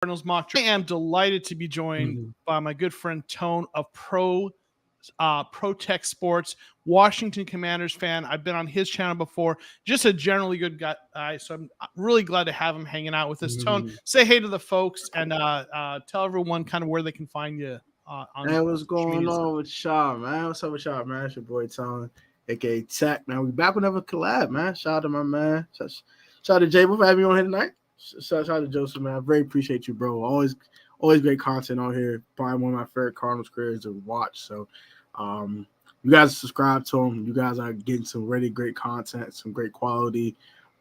Cardinals mock draft. I am delighted to be joined by my good friend Tone of Protect Sports, Washington Commanders fan. I've been on his channel before. Just a generally good guy, so I'm really glad to have him hanging out with us. Tone, say hey to the folks and tell everyone kind of where they can find you. Hey, what's going on with y'all, man? What's up with y'all, man? It's your boy Tone, aka Tech. Man, we back with another collab, man. Shout out to my man. Shout out to Jay for having me on here tonight. Shout out to Joseph, man. I very appreciate you, bro. Always great content on here. Probably one of my favorite Cardinals careers to watch. So, you guys subscribe to him. You guys are getting some really great content, some great quality,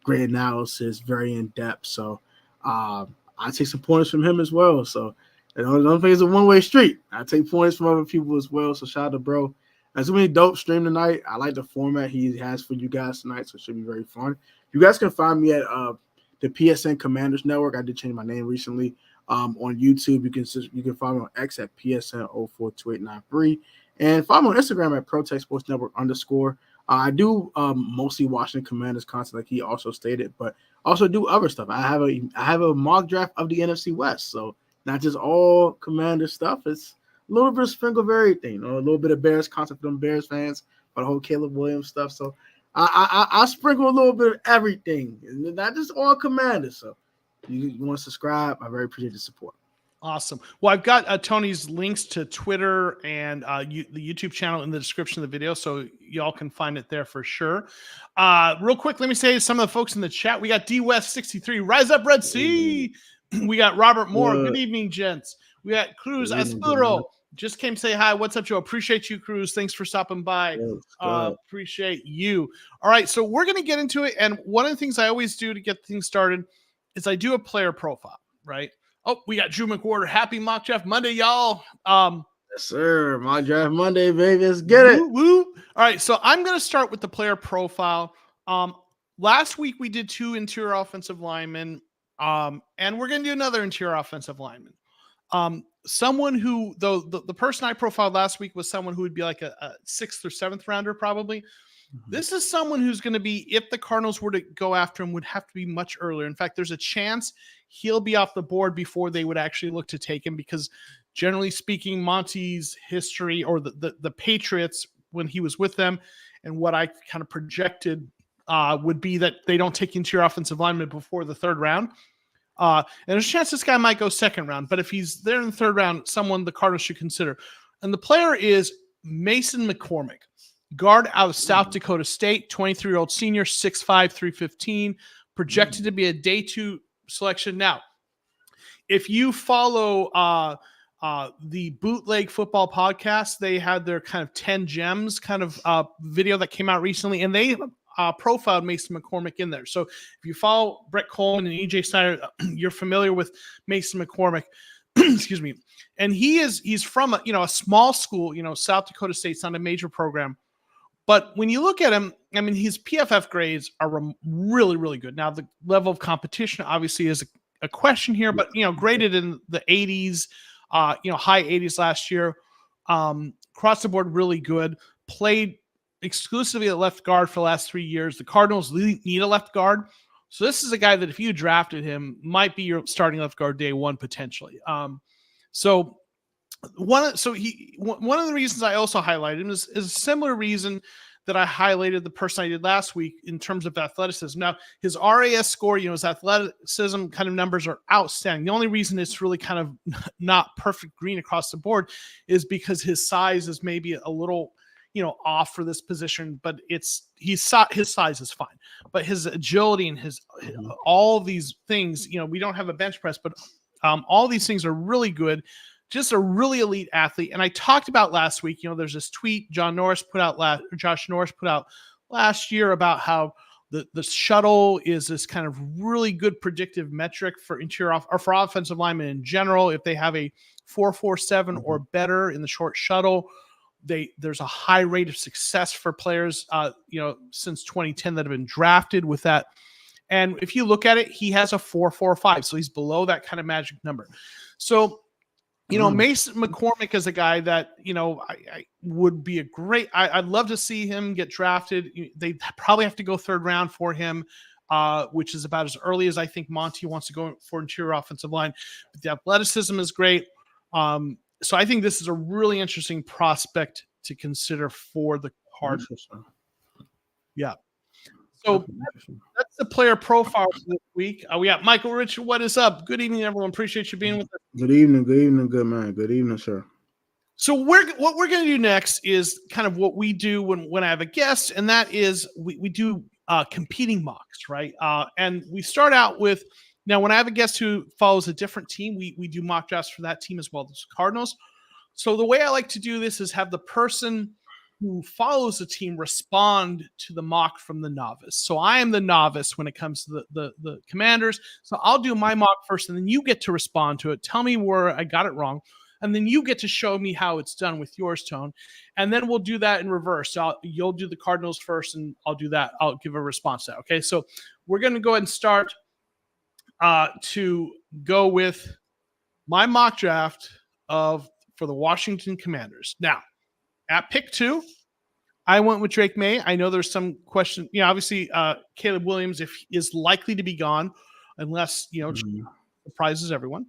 great analysis, very in depth. So, I take some pointers from him as well. So, I don't think it's a one-way street. I take points from other people as well. So, shout out to bro. That's really dope stream tonight. I like the format he has for you guys tonight, so it should be very fun. You guys can find me at the PSN Commanders Network. I did change my name recently. On YouTube, you can follow me on X at PSN042893, and follow me on Instagram at Protect Sports Network _. I do mostly Washington Commanders content, like he also stated, but also do other stuff. I have a mock draft of the NFC West, so not just all Commander stuff. It's a little bit of sprinkle of everything, a little bit of Bears content for them Bears fans, for the whole Caleb Williams stuff. So I sprinkle a little bit of everything, and not just all Commanders. So you want to subscribe, I very appreciate the support. Awesome. Well, I've got Tony's links to Twitter and the YouTube channel in the description of the video, so y'all can find it there for sure. Real quick, let me say to some of the folks in the chat. We got D West 63, Rise Up Red Sea. We got Robert Moore. Good evening, gents. We got Cruz Aspuro. Just came to say hi. What's up, Joe? Appreciate you, Cruz. Thanks for stopping by. Appreciate you. All right, so we're going to get into it. And one of the things I always do to get things started is I do a player profile, right? Oh, we got Drew McWhorter. Happy Mock Draft Monday, y'all. Yes, sir. Mock Draft Monday, baby. Let's get it. Woo. All right, so I'm going to start with the player profile. Last week, we did 2 interior offensive linemen, and we're going to do another interior offensive lineman. Someone who, though the person I profiled last week was someone who would be like a 6th or 7th rounder, probably. Mm-hmm. This is someone who's going to be, if the Cardinals were to go after him, would have to be much earlier. In fact, there's a chance he'll be off the board before they would actually look to take him, because generally speaking, Monty's history, or the Patriots when he was with them, and what I kind of projected would be that they don't take interior offensive linemen before the 3rd round. And there's a chance this guy might go 2nd round, but if he's there in the 3rd round, someone the Cardinals should consider. And the player is Mason McCormick, guard out of South Dakota State, 23-year-old senior, 6'5", 315, projected to be a day 2 selection. Now, if you follow the Bootleg Football podcast, they had their kind of 10 gems kind of video that came out recently, and they profiled Mason McCormick in there. So if you follow Brett Coleman and EJ Snyder, you're familiar with Mason McCormick. Excuse me. And he's from a small school, South Dakota State's not a major program. But when you look at him, I mean, his PFF grades are really, really good. Now, the level of competition obviously is a question here, but, graded in the 80s, high 80s last year. Across the board, really good. Played exclusively at left guard for the last 3 years. The Cardinals need a left guard. So this is a guy that if you drafted him, might be your starting left guard day 1 potentially. So one of the reasons I also highlighted him is a similar reason that I highlighted the person I did last week in terms of athleticism. Now, his RAS score, his athleticism kind of numbers are outstanding. The only reason it's really kind of not perfect green across the board is because his size is maybe a little off for this position, but his size is fine. But his agility and his all these things, we don't have a bench press, but all these things are really good. Just a really elite athlete. And I talked about last week, there's this tweet Josh Norris put out last year about how the shuttle is this kind of really good predictive metric for interior or for offensive linemen in general. If they have a 4.47 or better in the short shuttle, there's a high rate of success for players, since 2010 that have been drafted with that. And if you look at it, he has a 4.45, so he's below that kind of magic number. So, Mason McCormick is a guy that, I would be I'd love to see him get drafted. They probably have to go 3rd round for him. which is about as early as I think Monty wants to go for interior offensive line. But the athleticism is great. So I think this is a really interesting prospect to consider for the Cardinals. Yeah. So that's the player profile for this week. We got Michael Richard. What is up? Good evening, everyone. Appreciate you being with us. Good evening. Good evening. Good man. Good evening, sir. So what we're going to do next is kind of what we do when I have a guest, and that is we do competing mocks, right? And we start out with, now when I have a guest who follows a different team, we do mock drafts for that team as well as Cardinals. So the way I like to do this is have the person who follows the team respond to the mock from the novice. So I am the novice when it comes to the Commanders. So I'll do my mock first, and then you get to respond to it. Tell me where I got it wrong. And then you get to show me how it's done with yours, Tone. And then we'll do that in reverse. So you'll do the Cardinals first, and I'll do that. I'll give a response to that. Okay, so we're going to go ahead and start to go with my mock draft for the Washington Commanders. Now, at pick 2, I went with Drake May. I know there's some question. Obviously, Caleb Williams is likely to be gone unless, surprises everyone.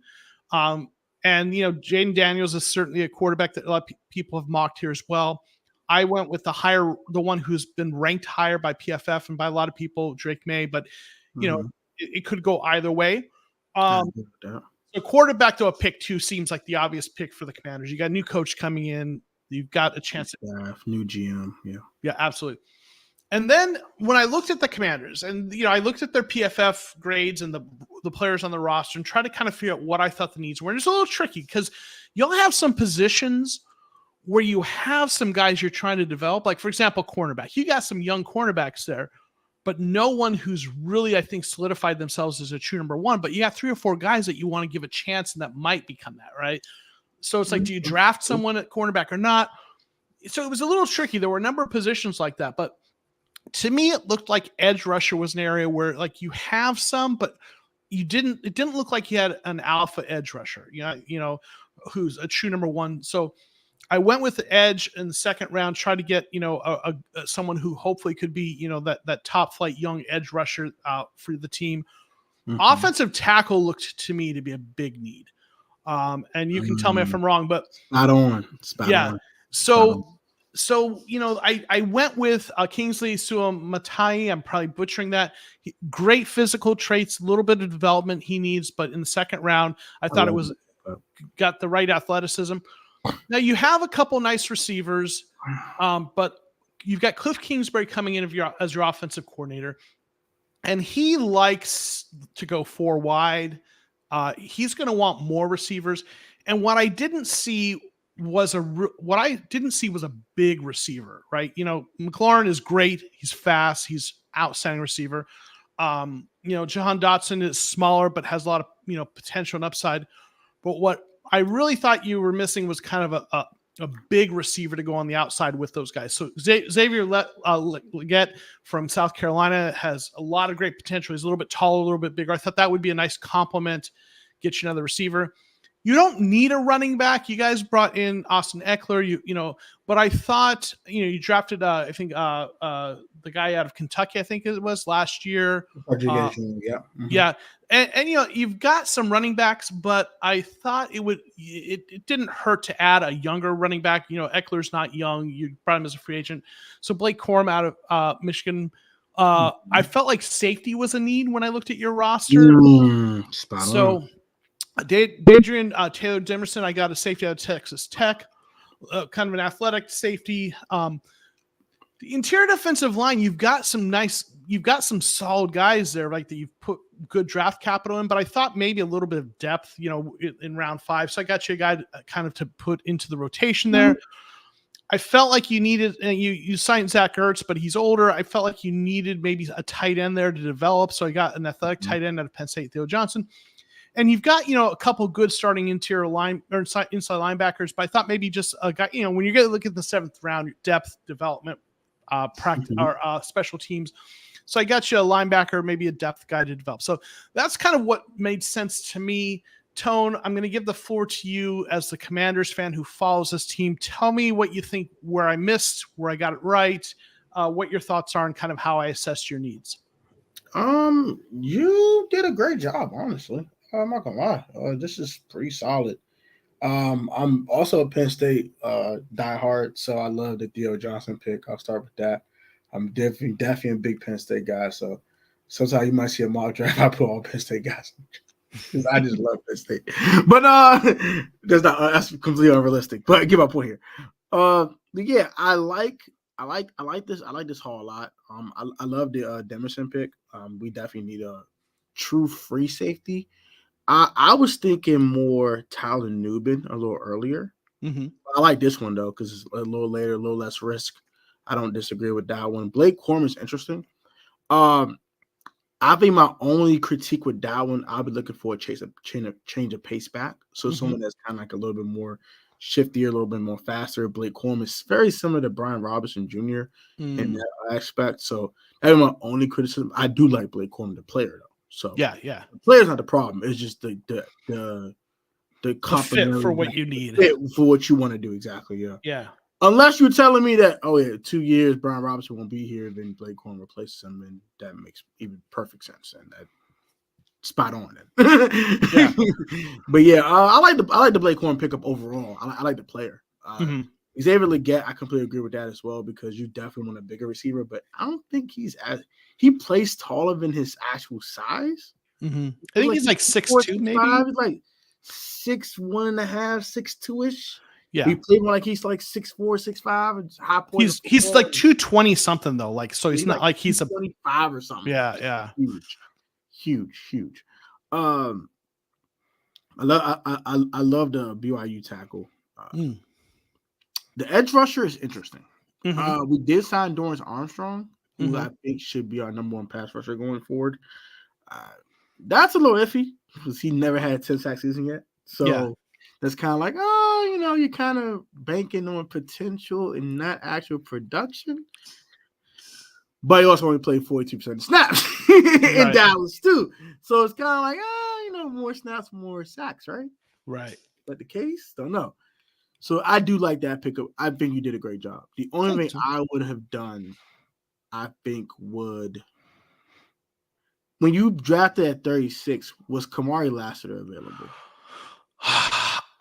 And, Jaden Daniels is certainly a quarterback that a lot of people have mocked here as well. I went with the one who's been ranked higher by PFF and by a lot of people, Drake May, but, it could go either way. So quarterback, though, a pick 2 seems like the obvious pick for the Commanders. You got a new coach coming in. You've got a chance. New GM. Yeah. Yeah, absolutely. And then when I looked at the Commanders and, I looked at their PFF grades and the players on the roster and tried to kind of figure out what I thought the needs were. And it's a little tricky because you'll have some positions where you have some guys you're trying to develop. Like, for example, cornerback. You got some young cornerbacks there, but no one who's really, I think, solidified themselves as a true number 1. But you got 3 or 4 guys that you want to give a chance and that might become that, right? So it's like, do you draft someone at cornerback or not? So it was a little tricky. There were a number of positions like that, but to me, it looked like edge rusher was an area where like you have some, but it didn't look like you had an alpha edge rusher, who's a true number 1. So I went with the edge in the second round, tried to get, someone who hopefully could be, that top flight young edge rusher for the team. Offensive tackle looked to me to be a big need. And you can tell me if I'm wrong, but spot on. So, I went with Kingsley Suamatai. I'm probably butchering that. Great physical traits, a little bit of development he needs, but in the second round, I thought it was got the right athleticism. Now you have a couple nice receivers, but you've got Cliff Kingsbury coming in as your offensive coordinator, and he likes to go 4 wide. He's going to want more receivers, and what I didn't see was a big receiver, right? McLaurin is great. He's fast. He's outstanding receiver. Jahan Dotson is smaller, but has a lot of, potential and upside. But what I really thought you were missing was kind of a big receiver to go on the outside with those guys. So Xavier Legette from South Carolina has a lot of great potential. He's a little bit taller, a little bit bigger. I thought that would be a nice compliment, get you another receiver. You don't need a running back. You guys brought in Austin Eckler, but I thought, you drafted, I think, the guy out of Kentucky, I think it was last year. Yeah. And you've got some running backs, but I thought it didn't hurt to add a younger running back. Eckler's not young. You brought him as a free agent. So Blake Corum out of Michigan. I felt like safety was a need when I looked at your roster. Spot on. Adrian Taylor Demerson, I got a safety out of Texas Tech, kind of an athletic safety. The interior defensive line, you've got some solid guys there, like that you've put good draft capital in, but I thought maybe a little bit of depth, in round 5. So I got you a guy kind of to put into the rotation there. I felt like you needed, and you signed Zach Ertz, but he's older. I felt like you needed maybe a tight end there to develop. So I got an athletic tight end out of Penn State, Theo Johnson. And you've got, a couple good starting interior line or inside linebackers, but I thought maybe just a guy, when you're going to look at the 7th round, depth development, practice or special teams. So I got you a linebacker, maybe a depth guy to develop. So that's kind of what made sense to me. Tone, I'm going to give the floor to you as the Commanders fan who follows this team. Tell me what you think, where I missed, where I got it right, what your thoughts are, and kind of how I assessed your needs. You did a great job, honestly. I'm not gonna lie. This is pretty solid. I'm also a Penn State diehard, so I love the Theo Johnson pick. I'll start with that. I'm definitely a big Penn State guy. So sometimes you might see a mock draft. I put all Penn State guys because I just love Penn State. But that's completely unrealistic. But get my point here. But yeah, I like this haul a lot. I love the Demerson pick. We definitely need a true free safety. I was thinking more Tyler Nubin a little earlier. Mm-hmm. I like this one though because it's a little later, a little less risk. I don't disagree with that one. Blake Corum is interesting. I think my only critique with that one, I'll be looking for a change of pace back. So someone that's kind of like a little bit more shiftier, a little bit more faster. Blake Corum is very similar to Brian Robinson Jr. in that aspect. So that's my only criticism. I do like Blake Corum, the player though. So yeah, the player's not the problem. It's just the fit for what you need, fit for what you want to do exactly. Yeah. Unless you're telling me that 2 years Brian Robinson won't be here, then Blake Corum replaces him, and that makes even perfect sense. And that spot on. Yeah. But yeah, I like the Blake Corum pickup overall. I like the player. He's able to get. I completely agree with that as well because you definitely want a bigger receiver, but I don't think he plays taller than his actual size. I think he's like 6'2", maybe. He's like 6'1.5", 6'2" Yeah, he played like he's like 6'4", 6'5", and high point. He's like 220 something though. Like so, he's not like he's 25 or something. Yeah, huge. I love the BYU tackle. The edge rusher is interesting. We did sign Dorrance Armstrong, who I think should be our number one pass rusher going forward. That's a little iffy because he never had a 10-sack season yet. So that's kind of like, you're kind of banking on potential and not actual production. But he also only played 42% of snaps in Dallas too. So it's kind of like, more snaps, more sacks, right? Right. But the case, don't know. So I do like that pickup. I think you did a great job. The only thing I would have done, I think, when you drafted at 36, was Kamari Lassiter available?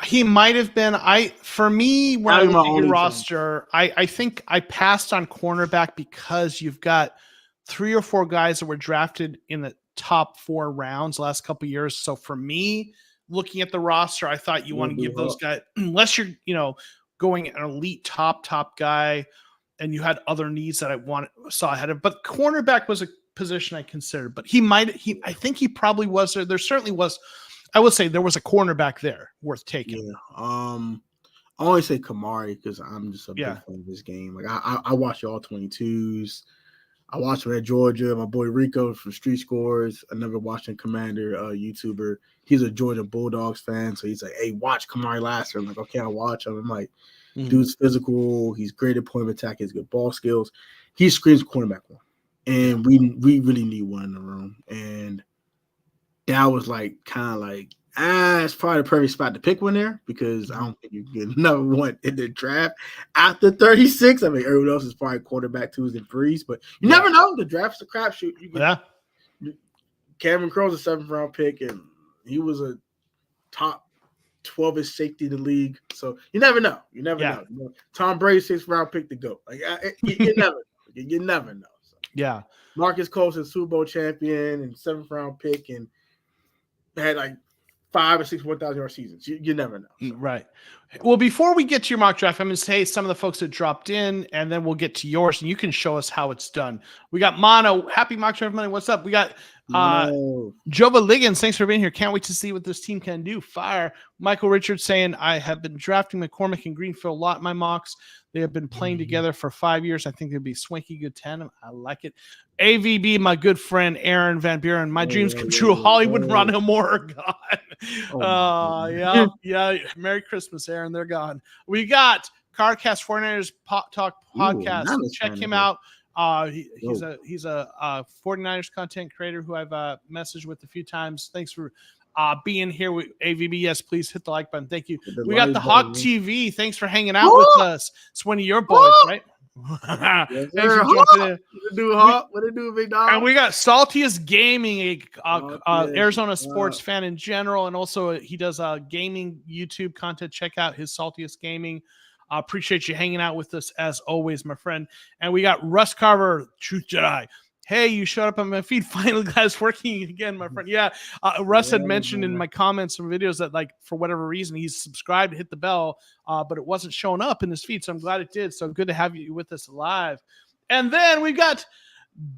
He might have been. For me, when I look at your roster, I think I passed on cornerback because you've got 3 or 4 guys that were drafted in the top 4 rounds the last couple of years. So for me, looking at the roster, I thought you want to give those guys, unless you're, going an elite top guy, and you had other needs that I saw ahead of. But cornerback was a position I considered. But I think he probably was there. There certainly was. I would say there was a cornerback there worth taking. Yeah. I always say Kamari because I'm just a big fan of this game. Like I watch all 22s. I watched him at Georgia. My boy Rico from Street Scores, another Washington Commander YouTuber. He's a Georgia Bulldogs fan, so he's like, "Hey, watch Kamari Lassiter." I'm like, "Okay, I'll watch him." I'm like, "Dude's physical. He's great at point of attack. He's good ball skills. He screams cornerback one, and we really need one in the room." And that was like kind of like, it's probably the perfect spot to pick one there because I don't think you get another one in the draft after 36. I mean, everyone else is probably quarterback 2s and 3s, but you never know. The draft's a crapshoot. Cameron Crowe's a 7th round pick, and he was a top 12-ish safety in the league. So you never know. You never know. Tom Brady 6th round pick to go. Like you never know. So. Yeah. Marcus Colston, Super Bowl champion and 7th round pick, and had like 5 or 6 1,000-yard seasons. You never know. So. Right. Well, before we get to your mock draft, I'm going to say some of the folks that dropped in, and then we'll get to yours, and you can show us how it's done. We got Mono. Happy mock draft money. What's up? We got Jova Liggins. Thanks for being here. Can't wait to see what this team can do. Fire. Michael Richards saying, I have been drafting McCormick and Greenfield a lot in my mocks. They have been playing together for 5 years. I think they'd be swanky good tandem. I like it. AVB, my good friend Aaron Van Buren. My dreams come true. Hollywood and Ron Moore are gone. Yeah. Merry Christmas, Aaron. They're gone. We got Cardcast 49ers Talk podcast. Check him out. He's a 49ers content creator who I've messaged with a few times. Thanks for being here with AVB. Yes, please hit the like button. Thank you. We got the Hawk TV. Thanks for hanging out with us. It's one of your boys, right? Yes, Thanks sir. for jumping in. What it do, big dog? And we got Saltiest Gaming, Saltiest, Arizona sports fan in general, and also he does gaming YouTube content. Check out his Saltiest Gaming. Appreciate you hanging out with us as always, my friend. And we got Russ Carver, Truth Jedi. Hey, you showed up on my feed. Finally, guys, working again, my friend. Yeah, Russ had mentioned in my comments and videos that, like, for whatever reason, he's subscribed, hit the bell, but it wasn't showing up in his feed. So I'm glad it did. So good to have you with us live. And then we've got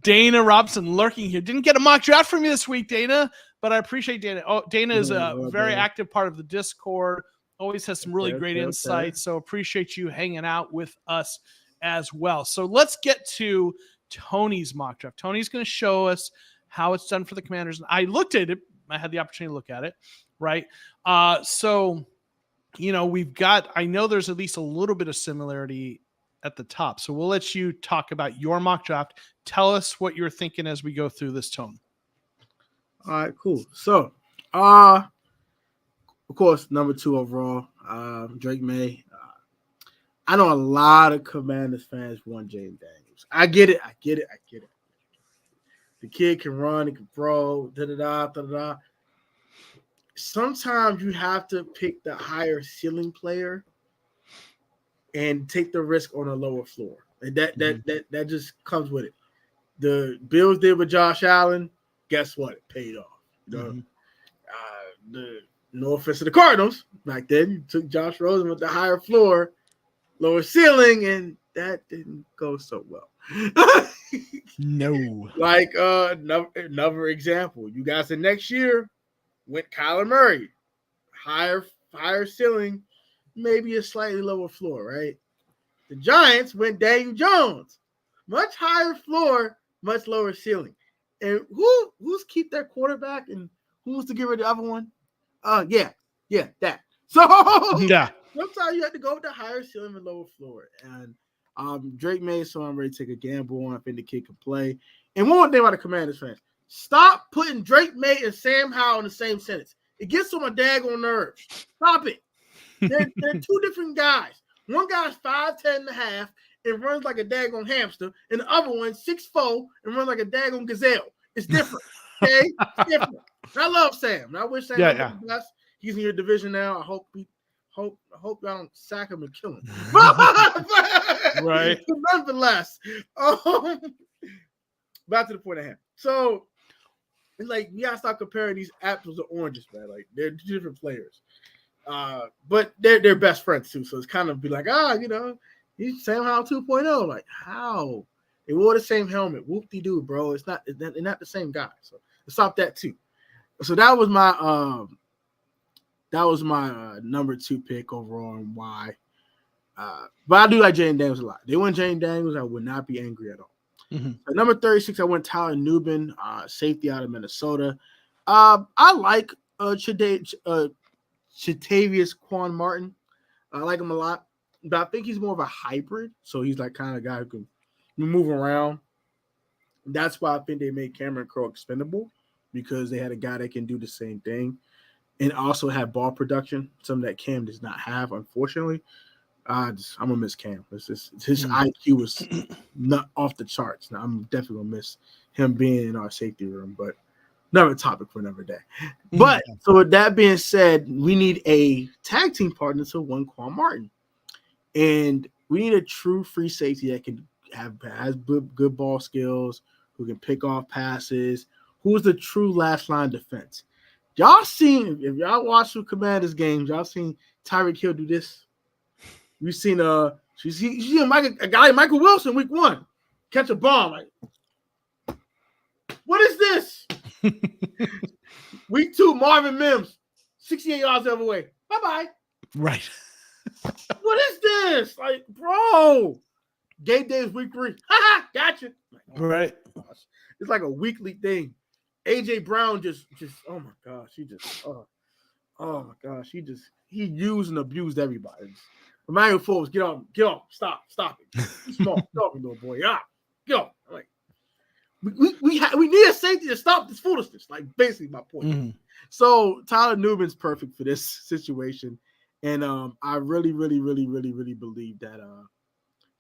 Dana Robson lurking here. Didn't get a mock draft from you this week, Dana, but I appreciate Dana. Oh, Dana is a very active part of the Discord. Always has some really great insights. So appreciate you hanging out with us as well. So let's get to Tony's mock draft. Tony's going to show us how it's done for the Commanders. I looked at it. I had the opportunity to look at it, right? So, you know, I know there's at least a little bit of similarity at the top. So we'll let you talk about your mock draft. Tell us what you're thinking as we go through this, Tone. All right, cool. So, of course, number 2 overall, Drake May. I know a lot of Commanders fans want Jaden Daniels. I get it. The kid can run, he can throw, da-da-da. Sometimes you have to pick the higher ceiling player and take the risk on a lower floor. And that just comes with it. The Bills did with Josh Allen. Guess what? It paid off. You know, no offense to the Cardinals. Back then, you took Josh Rosen with the higher floor, lower ceiling, and that didn't go so well. No. Like another example. You guys said next year went Kyler Murray. Higher ceiling, maybe a slightly lower floor, right? The Giants went Daniel Jones. Much higher floor, much lower ceiling. And who's keep their quarterback and who's to get rid of the other one? Yeah, that. So yeah. Sometimes you have to go with the higher ceiling and lower floor. And Drake May, so I'm ready to take a gamble on. I think the kid can play. And one more thing about the Commanders fans. Stop putting Drake May and Sam Howell in the same sentence. It gets on my daggone nerves. Stop it. They're 2 different guys. One guy's 5'10" and a half and runs like a daggone hamster, and the other one 6'4" and runs like a daggone gazelle. It's different. Okay? It's different. I love Sam. And I wish Sam was the best. He's in your division now. I hope y'all don't sack him and kill him. Right. Nonetheless, back to the point I had. So, it's like you gotta stop comparing these apples to oranges, man. Like they're 2 different players. But they're best friends too. So it's kind of be like, you know, he's Sam Howell 2.0. Like, how? They wore the same helmet. Whoop-de-doo, bro. They're not the same guy. So stop that too. So that was my number 2 pick overall and why. But I do like Jaden Daniels a lot. They went Jaden Daniels, I would not be angry at all. Mm-hmm. At number 36, I went Tyler Nubin, safety out of Minnesota. I like Chatavius Quan Martin. I like him a lot, but I think he's more of a hybrid. So he's like kind of guy who can move around. That's why I think they made Cameron Crowe expendable, because they had a guy that can do the same thing and also have ball production, something that Cam does not have, unfortunately. I'm gonna miss Cam. His IQ was not off the charts. Now I'm definitely gonna miss him being in our safety room, but another topic for another day. But so with that being said, we need a tag team partner to one Quan Martin, and we need a true free safety that has good ball skills, who can pick off passes, who's the true last line defense. Y'all seen, if y'all watch the Commanders games, y'all seen Tyreek Hill do this. We've seen a guy like Michael Wilson week 1 catch a bomb. Like, what is this? Week 2, Marvin Mims, 68 yards the other way. Bye-bye. Right. What is this? Like, bro. Game Days week 3. Ha-ha, gotcha. Like, right. It's like a weekly thing. AJ Brown just oh my gosh, oh my gosh, he used and abused everybody. Emmanuel Forbes, get off, stop it. Small, talking little boy, get off. Like, we need a safety to stop this foolishness. Like, basically my point. Mm-hmm. So Tyler Nubin's perfect for this situation, and I really believe that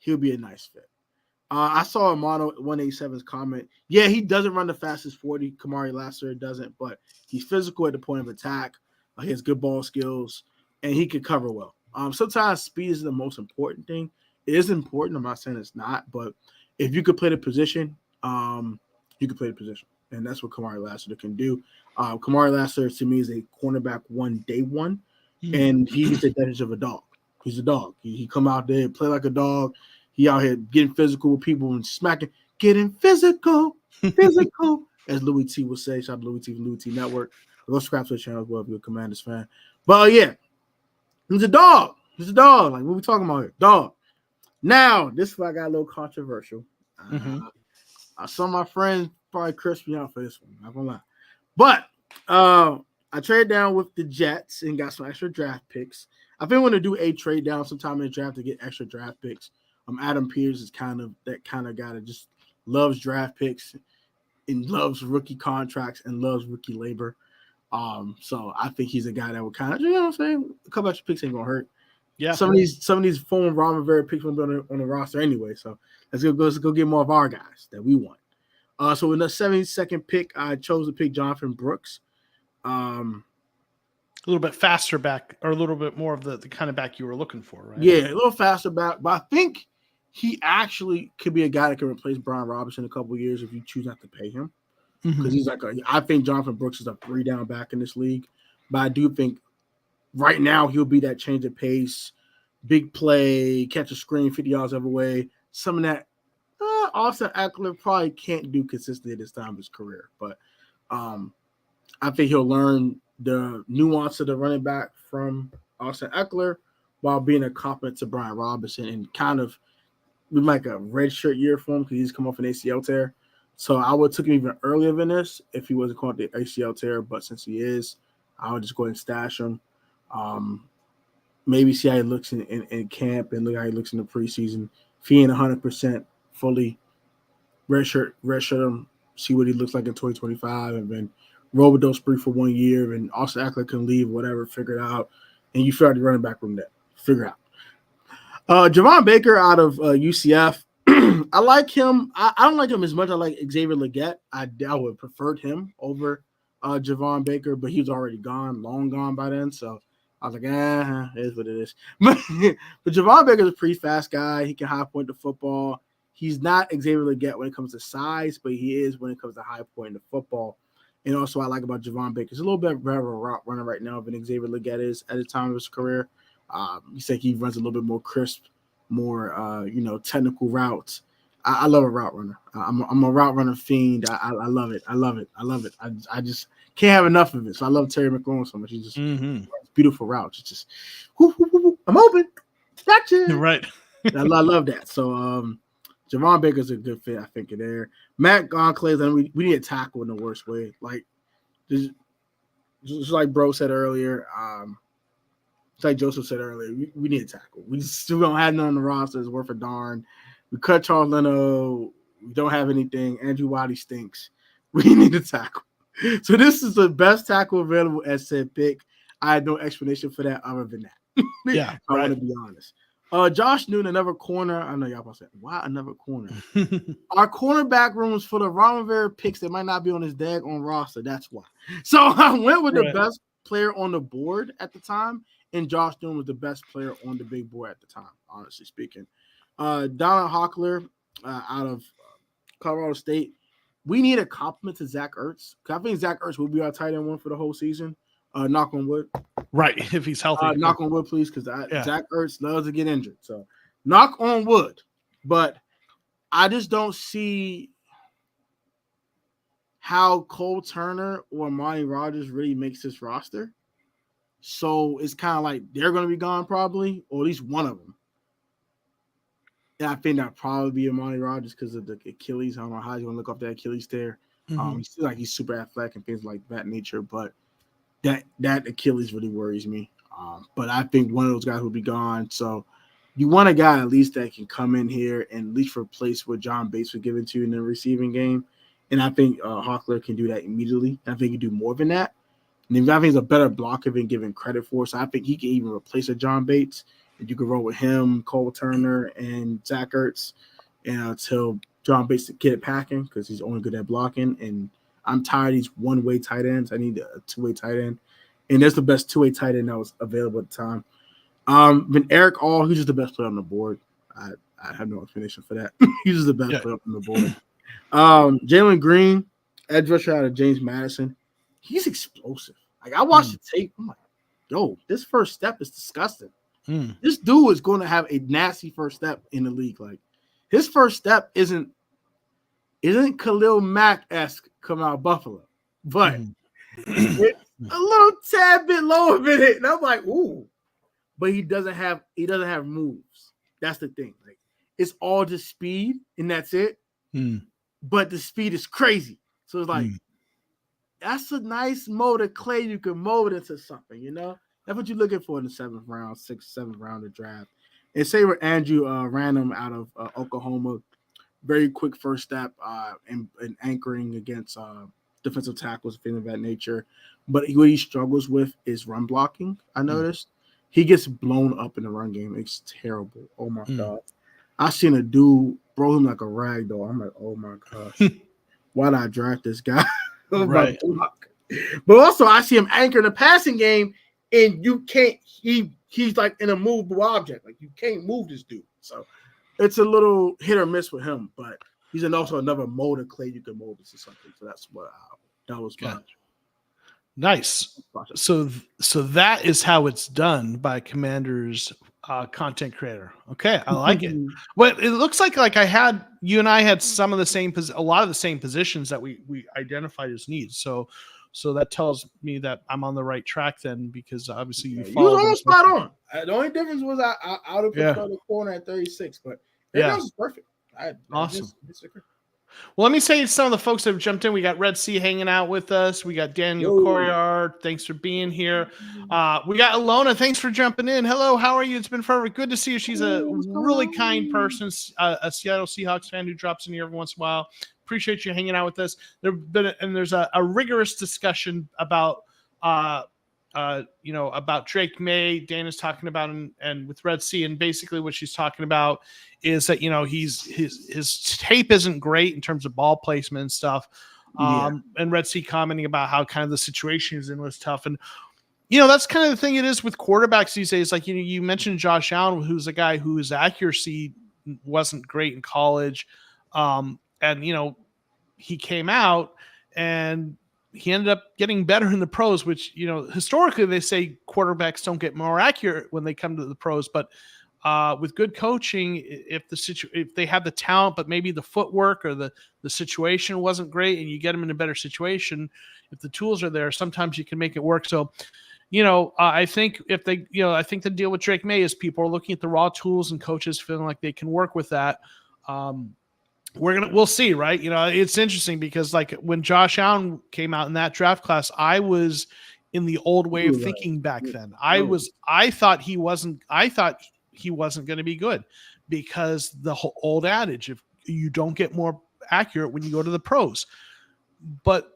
he'll be a nice fit. I saw Amano 187's comment. Yeah, he doesn't run the fastest 40. Kamari Lassiter doesn't, but he's physical at the point of attack. He has good ball skills, and he can cover well. Sometimes speed is the most important thing. It is important. I'm not saying it's not, but if you could play the position, you can play the position, and that's what Kamari Lassiter can do. Kamari Lassiter to me is a cornerback day one, and he's the definition of a dog. He's a dog. He come out there and play like a dog. He out here getting physical with people and smacking, getting physical, as Louis T would say. Shout out to Louis T from Louis T Network. Go subscribe to the channel as well if you're a Commanders fan. But yeah, he's a dog. He's a dog. Like, what we talking about here? Dog. Now, this one got a little controversial. Some of my friends probably cursed me out for this one. Not gonna lie. But I traded down with the Jets and got some extra draft picks. I think I'm going to do a trade down sometime in the draft to get extra draft picks. Adam Pearce is kind of that kind of guy that just loves draft picks and loves rookie contracts and loves rookie labor. So I think he's a guy that would kind of, you know what I'm saying? A couple extra picks ain't gonna hurt. Yeah. Some of these former Ron Rivera picks will be on the roster anyway. So let's go get more of our guys that we want. So in the 72nd pick, I chose to pick Jonathan Brooks. A little bit faster back, or a little bit more of the kind of back you were looking for, right? Yeah, a little faster back, but I think he actually could be a guy that can replace Brian Robinson in a couple of years if you choose not to pay him. Because he's like, I think Jonathan Brooks is a 3-down back in this league, but I do think right now he'll be that change of pace, big play, catch a screen 50 yards every way. Some of that Austin Eckler probably can't do consistently at this time of his career, but I think he'll learn the nuance of the running back from Austin Eckler while being a compliment to Brian Robinson and kind of with like a red shirt year for him because he's come off an ACL tear. So I would have took him even earlier than this if he wasn't caught the ACL tear, but since he is, I would just go ahead and stash him. Maybe see how he looks in camp and look how he looks in the preseason. If he ain't 100% fully redshirt him, see what he looks like in 2025, and then roll with those three for 1 year, and Austin Eckler can leave, whatever, figure it out, and you figure out the running back room there. Figure it out. Javon Baker out of UCF. I like him. I don't like him as much as I like Xavier Legette. I would have preferred him over Javon Baker, but he was already gone, long gone by then. So I was like, it is what it is. But Javon Baker is a pretty fast guy. He can high point the football. He's not Xavier Legette when it comes to size, but he is when it comes to high point the football. And also I like about Javon Baker, he's a little bit better of a route runner right now than Xavier Legette is at the time of his career. You say he runs a little bit more crisp, more technical routes. I love a route runner. I'm a route runner fiend. I love it. I love it. I just can't have enough of it. So I love Terry McLaurin so much. He's just beautiful routes. It's just I'm open. Gotcha. Right. I love that. So Javon Baker's a good fit, I think, there. Matt Goncalves, we need a tackle in the worst way. Like just like Bro said earlier, it's like Joseph said earlier, we need a tackle. We still don't have none on the roster that's worth a darn. We cut Charles Leno. We don't have anything. Andrew Waddy stinks. We need a tackle. So this is the best tackle available at said pick. I had no explanation for that other than that. Yeah, I want to be honest. Josh Newton, another corner. I know y'all probably say, why another corner? Our cornerback room is full of Ron Rivera picks that might not be on his daggone roster. That's why. So I went with the best player on the board at the time, and Josh Newton was the best player on the big board at the time, honestly speaking. Donald Hockler out of Colorado State. We need a compliment to Zach Ertz. I think Zach Ertz will be our tight end one for the whole season. Knock on wood. Right, if he's healthy. Knock on wood, please, because Zach Ertz loves to get injured. So knock on wood. But I just don't see how Cole Turner or Amani Rodgers really makes this roster. So it's kind of like they're going to be gone probably, or at least one of them. And I think that'd probably be Amani Rodgers because of the Achilles. I don't know how you're going to look up that Achilles tear. He's super athletic and things like that nature, but that Achilles really worries me. But I think one of those guys will be gone. So you want a guy at least that can come in here and at least replace what John Bates was given to in the receiving game. And I think Hockler can do that immediately. I think he can do more than that. And I think he's a better blocker than given credit for. So I think he can even replace a John Bates You could roll with him, Cole Turner, and Zach Ertz, and until John basically get it packing because he's only good at blocking. And I'm tired of these one-way tight ends. I need a two-way tight end, and there's the best two-way tight end that was available at the time. Then Eric All, he's just the best player on the board. I have no explanation for that. He's just the best player on the board. Jalen Green, edge rusher out of James Madison. He's explosive. Like I watched the tape. I'm like, yo, this first step is disgusting. This dude is going to have a nasty first step in the league. Like his first step isn't Khalil Mack-esque come out of Buffalo, but it's a little tad bit lower than it. And I'm like, ooh. But he doesn't have moves. That's the thing. Like it's all just speed, and that's it. But the speed is crazy. So it's like that's a nice mold of clay you can mold into something, you know? That's what you're looking for in the 7th round, 6th, 7th round of draft. And say with Andrew Random out of Oklahoma, very quick first step and anchoring against defensive tackles, things of that nature. But what he struggles with is run blocking, I noticed. He gets blown up in the run game. It's terrible. Oh, my God. I seen a dude throw him like a rag doll. I'm like, oh, my gosh. Why did I draft this guy? Right. But also, I see him anchor the passing game, and you can't – he's like in a movable object. Like, you can't move this dude. So, it's a little hit or miss with him. But he's also another mold of clay you can mold into something. So, that's what that was fun. Nice. So that is how it's done by Commander's content creator. Okay, I like it. Well, it looks like you and I had some of the same, a lot of the same positions that we identified as needs. So that tells me that I'm on the right track then, because obviously you was almost spot on. The only difference was I out of the corner at 36, but everything else is perfect. Awesome. Well, let me say some of the folks that have jumped in. We got Red Sea hanging out with us. We got Daniel Coryard. Thanks for being here. We got Alona. Thanks for jumping in. Hello, how are you? It's been forever. Good to see you. She's a really kind person, a Seattle Seahawks fan who drops in here every once in a while. Appreciate you hanging out with us. There's a rigorous discussion about about Drake May. Dana's talking about and with Red Sea, and basically what she's talking about is that his tape isn't great in terms of ball placement and stuff. And Red Sea commenting about how kind of the situation he's in was tough. And that's kind of the thing it is with quarterbacks these days. Like you mentioned Josh Allen, who's a guy whose accuracy wasn't great in college. And he came out and he ended up getting better in the pros, which, historically they say quarterbacks don't get more accurate when they come to the pros, but with good coaching, if they have the talent, but maybe the footwork or the situation wasn't great and you get them in a better situation, if the tools are there, sometimes you can make it work. So, I think I think the deal with Drake May is people are looking at the raw tools and coaches feeling like they can work with that. We'll see, right? It's interesting because like when Josh Allen came out in that draft class, I was in the old way of thinking back then. I thought he wasn't going to be good because the whole old adage, if you don't get more accurate when you go to the pros, but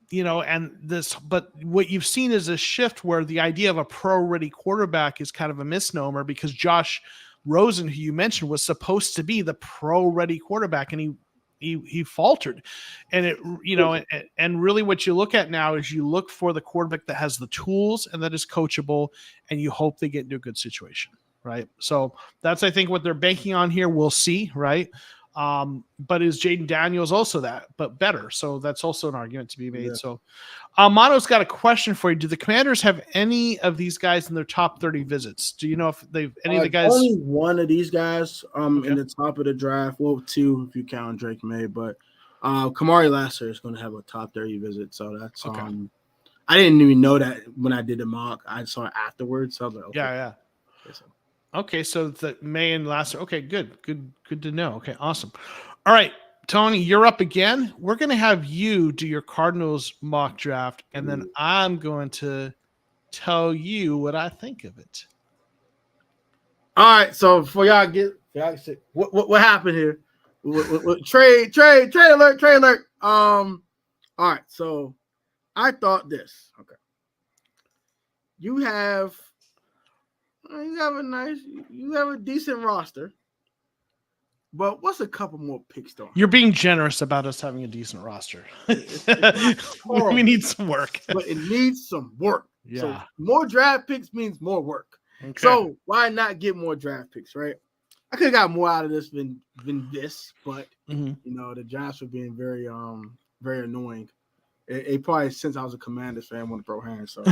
what you've seen is a shift where the idea of a pro ready quarterback is kind of a misnomer, because Josh Rosen, who you mentioned, was supposed to be the pro-ready quarterback, and he faltered. And and really what you look at now is you look for the quarterback that has the tools and that is coachable, and you hope they get into a good situation, right? So that's, I think, what they're banking on here. We'll see, right? But is Jaden Daniels also that, but better? So that's also an argument to be made. Yeah. So Mono's got a question for you. Do the Commanders have any of these guys in their top 30 visits? Do you know if they've any of the guys? Only one of these guys in the top of the draft. Well, two if you count Drake May, but Kamari Lasser is going to have a top 30 visit. So that's okay. I didn't even know that when I did the mock. I saw it afterwards. So I was like, okay. Yeah. Okay, so the May and Lasser. Okay, good to know. Okay, awesome. All right, Tony, you're up again. We're going to have you do your Cardinals mock draft, and then I'm going to tell you what I think of it. All right, so for y'all say what happened here? Trade alert. All right, so I thought this. Okay, you have You have a decent roster. But what's a couple more picks, though? You're being generous about us having a decent roster. We need some work. But it needs some work. Yeah. So more draft picks means more work. Okay. So why not get more draft picks, right? I could have got more out of this than this, but the drafts were being very very annoying. It probably, since I was a Commanders fan, want to throw hands. So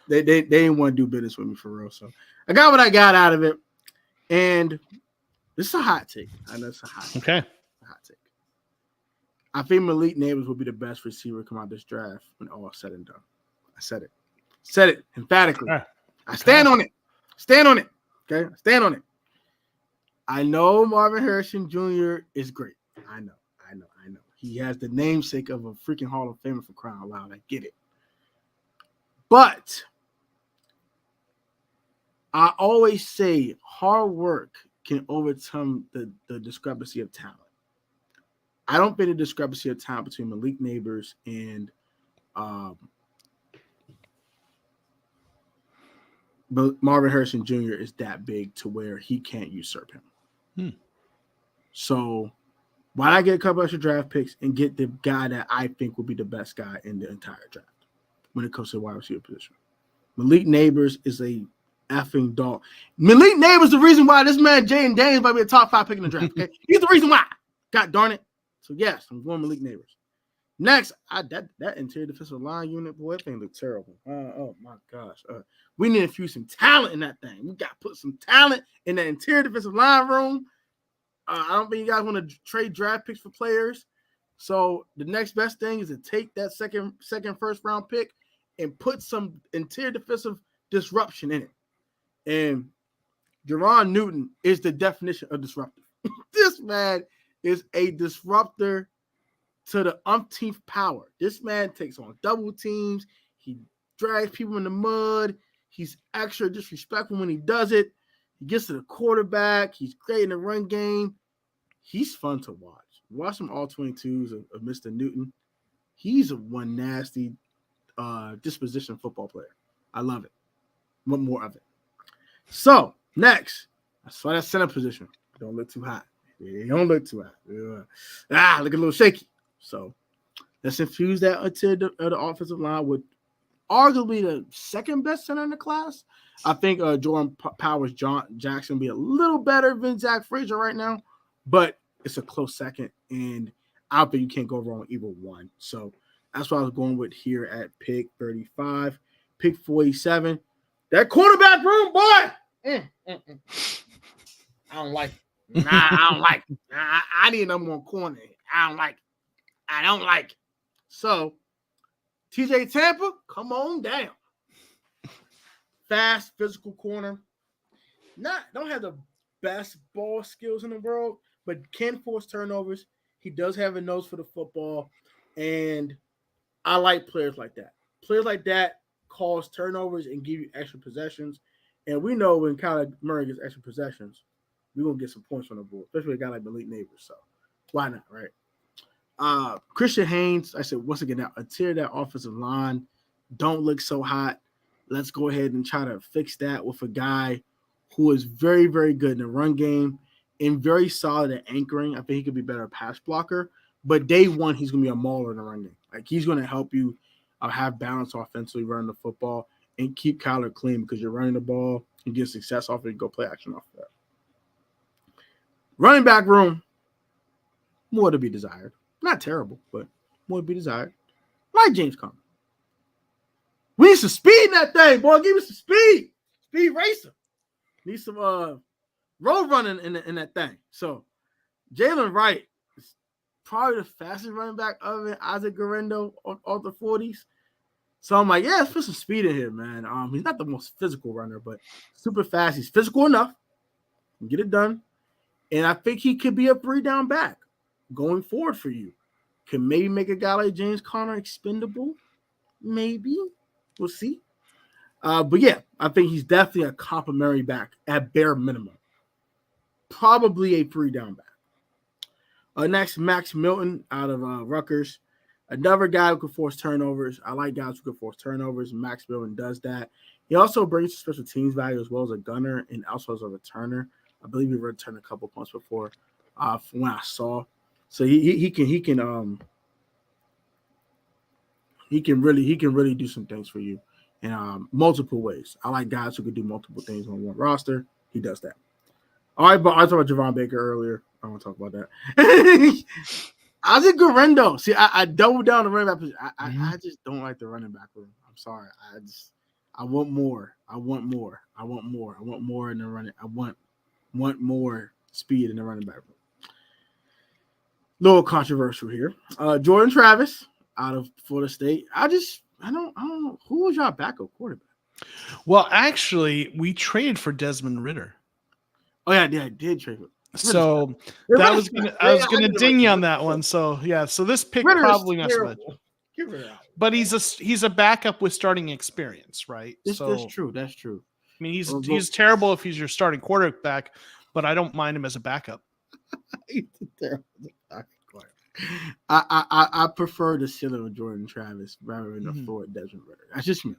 they didn't want to do business with me for real. So I got what I got out of it, and this is a hot take. I know it's a hot take. Okay. A hot take. I think Malik Nabers will be the best receiver come out this draft when all said and done. I said it. Said it emphatically. Okay. I stand on it. Stand on it. Okay? Stand on it. I know Marvin Harrison Jr. is great. I know. He has the namesake of a freaking Hall of Famer, for crying out loud. I get it. But I always say hard work can overcome the discrepancy of talent. I don't think the discrepancy of talent between Malik Nabers and Marvin Harrison Jr. is that big to where he can't usurp him. So why not get a couple extra draft picks and get the guy that I think will be the best guy in the entire draft when it comes to the wide receiver position? Malik Nabers is a effing dog. Malik Nabers is the reason why this man Jaden Daniels might be a top 5 pick in the draft. Okay, he's the reason why. God darn it. So yes, I'm going Malik Nabers. Next, that interior defensive line unit, boy, that thing look terrible. Oh my gosh, we need to infuse some talent in that thing. We got to put some talent in that interior defensive line room. I don't think you guys want to trade draft picks for players. So the next best thing is to take that second first round pick and put some interior defensive disruption in it. And Jerron Newton is the definition of disruptor. This man is a disruptor to the umpteenth power. This man takes on double teams. He drags people in the mud. He's extra disrespectful when he does it. He gets to the quarterback. He's great in the run game. He's fun to watch. Watch some all 22s of Mr. Newton. He's one nasty disposition football player. I love it. Want more of it. So, next. I saw that center position. Don't look too hot. It don't look too hot. Look a little shaky. So, let's infuse that into the offensive line with arguably the second best center in the class. I think Jordan Powers Jackson will be a little better than Zach Frazier right now, but it's a close second, and I think you can't go wrong with either one. So that's what I was going with here at pick 35, pick 47. That quarterback room, boy. I don't like it. I don't like it. I need number one corner. I don't like it. So TJ Tampa, come on down. Fast, physical corner. Don't have the best ball skills in the world, but can force turnovers. He does have a nose for the football, and I like players like that. Players like that cause turnovers and give you extra possessions. And we know when Kyler Murray gets extra possessions, we're going to get some points on the board, especially a guy like Malik Nabers. So why not, right? Christian Haynes, I said, once again, now interior that offensive line don't look so hot. Let's go ahead and try to fix that with a guy who is very, very good in the run game and very solid at anchoring. I think he could be better pass blocker. But day one, he's going to be a mauler in the run game. Like, he's going to help you have balance offensively running the football and keep Kyler clean because you're running the ball and get success off it and go play action off of that. Running back room, more to be desired. Not terrible, but more to be desired. Like James Conner. We need some speed in that thing, boy. Give me some speed. Speed racer. Need some road running in that thing. So Jalen Wright is probably the fastest running back other than Isaac Guerrero off the 40s. So I'm like, yeah, let's put some speed in here, man. He's not the most physical runner, but super fast. He's physical enough. Get it done. And I think he could be a 3-down back going forward for you. Can maybe make a guy like James Conner expendable. Maybe. We'll see. But yeah, I think he's definitely a complimentary back at bare minimum. Probably a 3-down back. Next, Max Milton out of Rutgers. Another guy who can force turnovers. I like guys who can force turnovers. Max Milton does that. He also brings special teams value as well as a gunner and also as a returner. I believe he returned a couple punts before, from when I saw. So he can really do some things for you in multiple ways. I like guys who can do multiple things on one roster. He does that. All right, but I talked about Javon Baker earlier. I don't want to talk about that. Ozzie Guerrero. See, I doubled down the running back position. I just don't like the running back room. I'm sorry. I want more. I want more in the running. I want more speed in the running back room. Little controversial here. Jordan Travis out of Florida State. I don't know who was your backup quarterback. Well, actually, we traded for Desmond Ridder. Oh yeah, I did trade for. So I was gonna ding you on that one. So yeah, so this pick Ritter's probably not so terrible. much. But he's a backup with starting experience, right? That's true. That's true. I mean, he's terrible if he's your starting quarterback, but I don't mind him as a backup. He's terrible. I prefer the ceiling of Jordan Travis rather than the floor of Desmond Ridder. That's just me.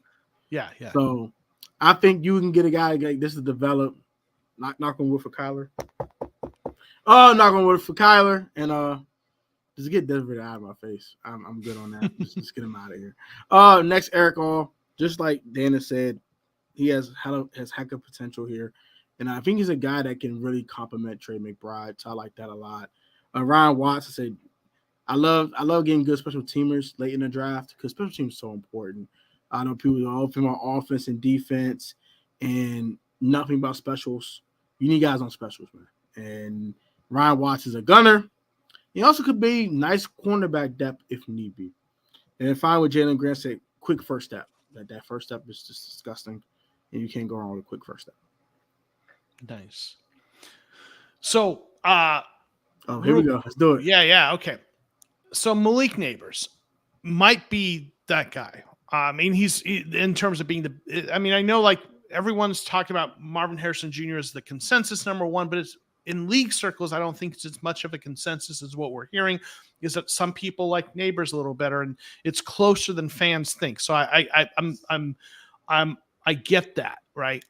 Yeah. So I think you can get a guy like this to develop. Knock on wood for Kyler. Oh, knock on wood for Kyler, and just get Desmond Ridder out of my face. I'm good on that. just get him out of here. Next, Eric All. Just like Dana said, he has heck of potential here, and I think he's a guy that can really complement Trey McBride. So I like that a lot. Ryan Watts, I said, I love getting good special teamers late in the draft because special teams are so important. I know people are all about offense and defense and nothing about specials. You need guys on specials, man. And Ryan Watts is a gunner. He also could be nice cornerback depth if need be. And then finally, Jalen Grant said, quick first step. That first step is just disgusting, and you can't go wrong with a quick first step. Nice. So, here we go. Let's do it. Yeah. Okay. So Malik Neighbors might be that guy. I mean, he's in terms of being I know like everyone's talking about Marvin Harrison Jr. as the consensus number one, but it's in league circles. I don't think it's as much of a consensus as what we're hearing is that some people like Neighbors a little better and it's closer than fans think. So I get that. Right.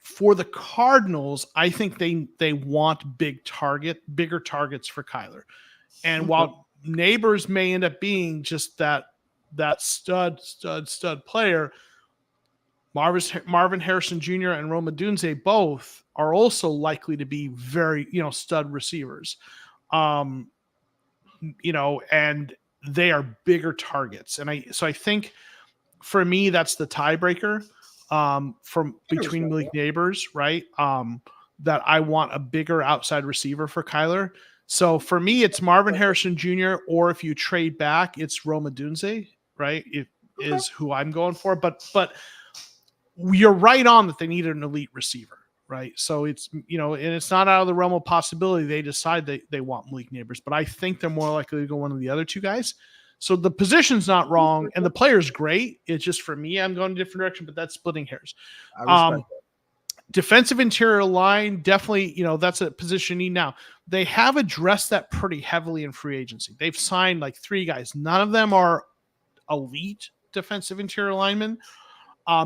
For the Cardinals, I think they want bigger targets for Kyler. And while Neighbors may end up being just that stud player, Marvin Harrison Jr. and Rome Odunze both are also likely to be very, stud receivers. And they are bigger targets. And I think for me, that's the tiebreaker. From between Malik Neighbors, right? That I want a bigger outside receiver for Kyler. So for me, it's Marvin Harrison Jr. or if you trade back, it's Rome Odunze, right? Is who I'm going for. But you're right on that they need an elite receiver, right? So it's and it's not out of the realm of possibility they decide they want Malik Neighbors, but I think they're more likely to go one of the other two guys. So the position's not wrong, and the player's great. It's just for me, I'm going a different direction, but that's splitting hairs. I respect that. Defensive interior line, definitely, that's a position you need now. They have addressed that pretty heavily in free agency. They've signed like 3 guys. None of them are elite defensive interior linemen.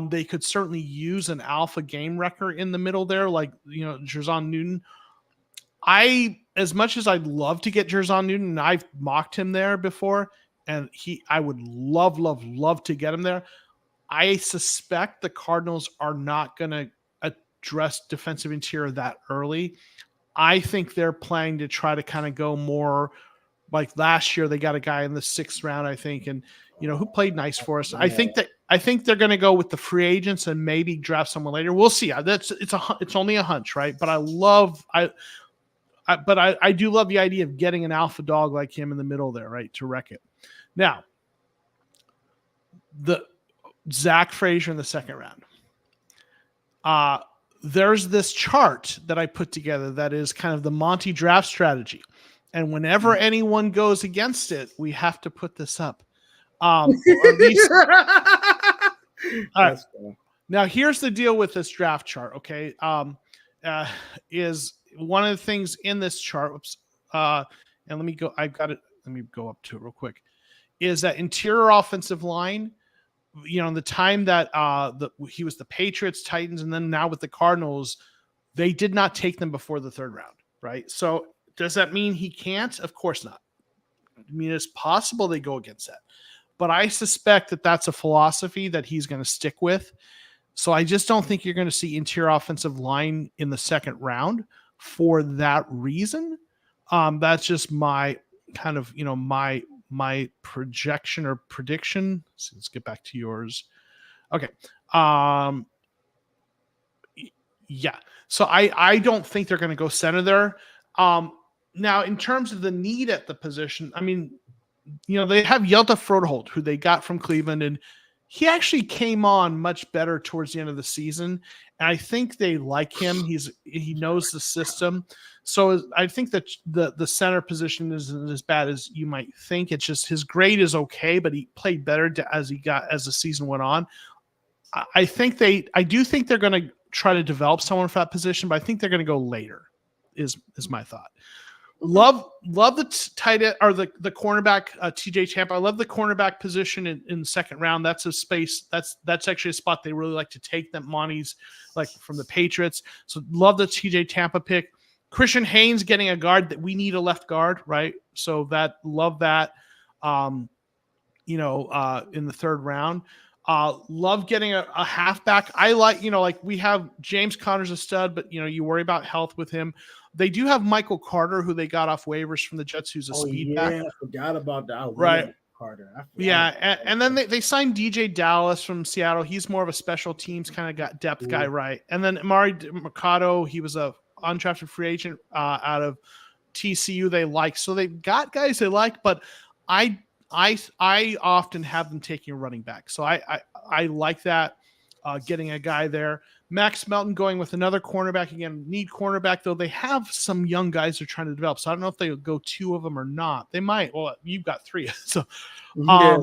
They could certainly use an alpha game wrecker in the middle there, like, Jerzon Newton. As much as I'd love to get Jerzon Newton, and I've mocked him there before, and I would love to get him there. I suspect the Cardinals are not going to address defensive interior that early. I think they're planning to try to kind of go more like last year. They got a guy in the 6th round, I think, and who played nice for us. I think they're going to go with the free agents and maybe draft someone later. We'll see. It's only a hunch, right? But I do love the idea of getting an alpha dog like him in the middle there, right, to wreck it. Now, the Zach Frazier in the 2nd round. There's this chart that I put together that is kind of the Monty draft strategy. And whenever anyone goes against it, we have to put this up. Or at least, all right. Now, here's the deal with this draft chart, okay? Is one of the things in this chart, and let me go up to it real quick, is that interior offensive line the time that he was the Patriots, Titans, and then now with the Cardinals, they did not take them before the third round, right? So does that mean he can't? Of course not. I mean, it's possible they go against that. But I suspect that that's a philosophy that he's going to stick with. So I just don't think you're going to see interior offensive line in the second round for that reason. That's just my kind of, my projection or prediction. So let's get back to yours. Okay. Yeah. So I don't think they're going to go center there. Now, in terms of the need at the position, I mean, they have Yelta Frodeholt, who they got from Cleveland, and he actually came on much better towards the end of the season. And I think they like him. He knows the system. So I think that the center position isn't as bad as you might think. It's just his grade is okay, but he played better as the season went on. I do think they're going to try to develop someone for that position, but I think they're going to go later is my thought. Love the tight end or the cornerback, TJ Tampa. I love the cornerback position in the second round. That's a space. That's actually a spot they really like to take. That Monty's like from the Patriots. So love the TJ Tampa pick. Christian Haynes getting a guard that we need a left guard, right? So love that. In the third round. Love getting a halfback. I like we have James Conner's a stud, but you worry about health with him. They do have Michael Carter, who they got off waivers from the Jets, who's a speed back. I forgot about that. Right. Carter. And then they signed DJ Dallas from Seattle. He's more of a special teams kind of got depth guy, right? And then Amari Mercado, he was a undrafted free agent out of TCU they like. So they've got guys they like, but I often have them taking a running back. So I like that, getting a guy there. Max Melton going with another cornerback. Again, need cornerback, though. They have some young guys they're trying to develop. So I don't know if they'll go two of them or not. They might. Well, you've got three. So, yeah.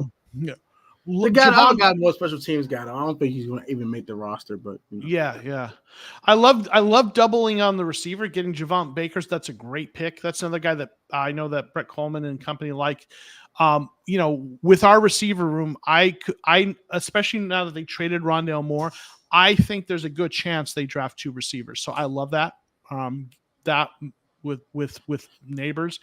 The other guy, more special teams guy. I don't think he's going to even make the roster, but yeah. I love doubling on the receiver, getting Javon Bakers. That's a great pick. That's another guy that I know that Brett Coleman and company like. With our receiver room, I especially now that they traded Rondale Moore, I think there's a good chance they draft two receivers. So I love that. That with neighbors.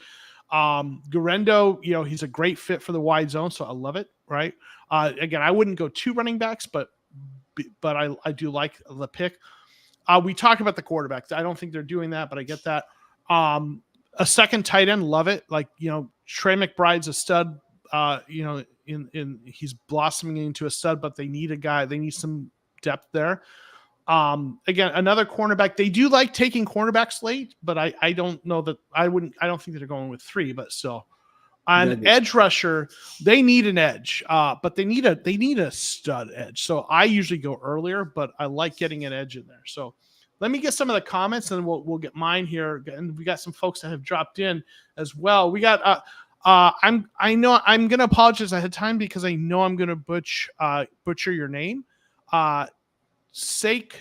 Guerendo, he's a great fit for the wide zone, so I love it. Right. Again, I wouldn't go two running backs, but I do like the pick. We talk about the quarterbacks. I don't think they're doing that, but I get that. A second tight end, love it. Like, Trey McBride's a stud. He's blossoming into a stud, but they need a guy. They need some depth there. Again, another cornerback. They do like taking cornerbacks late, but I don't know that I don't think that they're going with three, but still. On edge rusher, they need an edge, but they need a stud edge. So I usually go earlier, but I like getting an edge in there. So let me get some of the comments, and we'll get mine here. And we got some folks that have dropped in as well. We got I know I'm gonna apologize ahead of time because I know I'm gonna butcher your name. Sake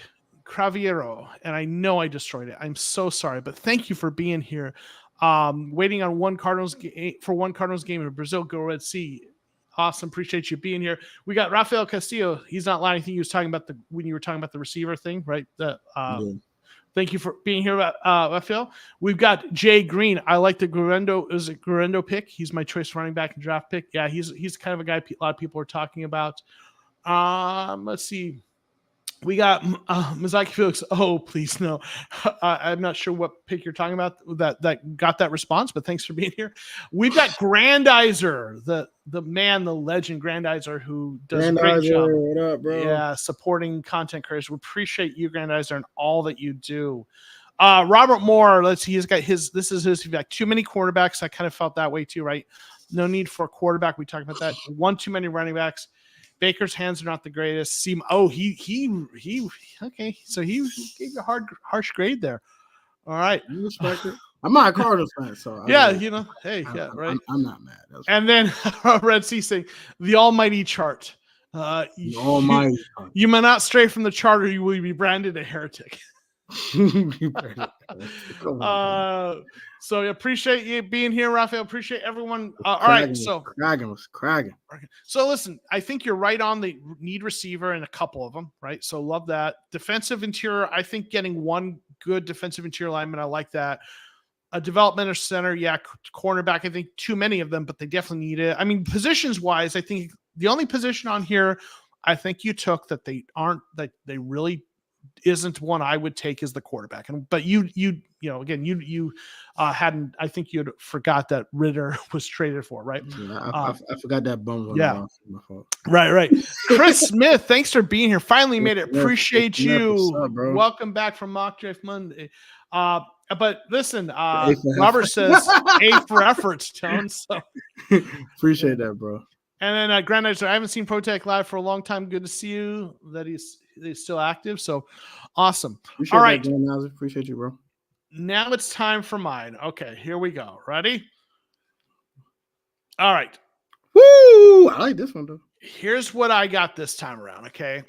Craviero, and I know I destroyed it. I'm so sorry, but thank you for being here. Waiting on one Cardinals game in Brazil. Go Red Sea. Awesome. Appreciate you being here. We got Rafael Castillo. He's not lying. I think he was talking about when you were talking about the receiver thing, right? Thank you for being here, Rafael. We've got Jay Green. I like the Guerendo pick. He's my choice running back and draft pick. Yeah, he's kind of a guy a lot of people are talking about. Let's see. We got Mizaki Felix. Oh, please no. I'm not sure what pick you're talking about that got that response, but thanks for being here. We've got Grandizer, the man, the legend Grandizer, who does a great job. What up, bro? Yeah, supporting content creators. We appreciate you, Grandizer, and all that you do. Robert Moore, let's see, he's got he's got too many quarterbacks. I kind of felt that way too, right? No need for a quarterback. We talked about that. One too many running backs. Baker's hands are not the greatest. Okay. So he gave you a harsh grade there. All right. You respect it. I'm not a Cardinals fan, so hey, right. I'm not mad. And then Red Sea saying the almighty chart. The almighty chart. You may not stray from the chart, or you will be branded a heretic. Come on, So appreciate you being here, Raphael. Appreciate everyone. All right, so Kragen. So listen, I think you're right on the need receiver and a couple of them, right? So love that. Defensive interior, I think getting one good defensive interior lineman, I like that. A developmental center, yeah, cornerback, I think too many of them, but they definitely need it. I mean, positions wise, I think the only position on here I think you took that they really isn't one I would take as the quarterback. But you again, you hadn't, I think you'd forgot that Ritter was traded for, right? Yeah, I forgot that bum was yeah. my fault. Right. Chris Smith, thanks for being here. Finally made it. Appreciate you. What's up, bro? Welcome back from Mock Draft Monday. But listen, Robert says A for effort, Tone. So appreciate that, bro. And then Grand Knight, I haven't seen ProTech live for a long time. Good to see you. That he's still active. So awesome. Appreciate all right. That, appreciate you, bro. Now it's time for mine. Okay, here we go. Ready? All right. Woo! I like this one, though. Here's what I got this time around, okay?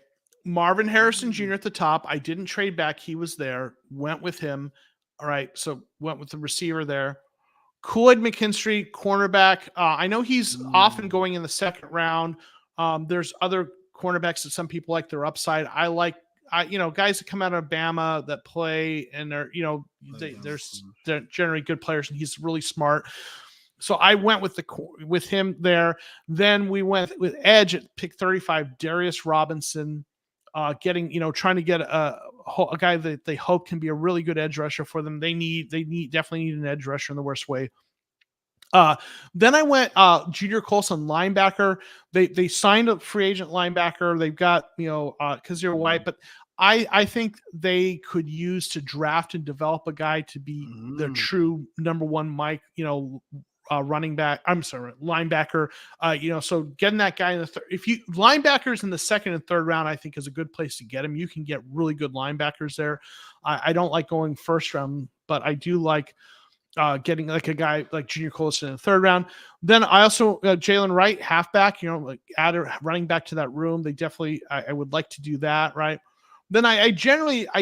Marvin Harrison Jr. at the top. I didn't trade back. He was there. Went with him. All right, so went with the receiver there. Kool-Aid McKinstry, cornerback. I know he's often going in the second round. There's other cornerbacks that some people like their upside. I like, guys that come out of Bama that play and they're generally good players, and he's really smart. So I went with him there. Then we went with edge at pick 35, Darius Robinson, trying to get a guy that they hope can be a really good edge rusher for them. They definitely need an edge rusher in the worst way. Then I went Junior Colson, linebacker. They signed a free agent linebacker. They've got, because they're white, but I think they could use to draft and develop a guy to be the true number one running back. I'm sorry, linebacker. So getting that guy in the linebackers in the second and third round, I think is a good place to get him. You can get really good linebackers there. I don't like going first round, but I do like getting like a guy like Junior Colson in the third round. Then I also Jalen Wright, halfback. Add a running back to that room. They definitely I would like to do that, right? Then I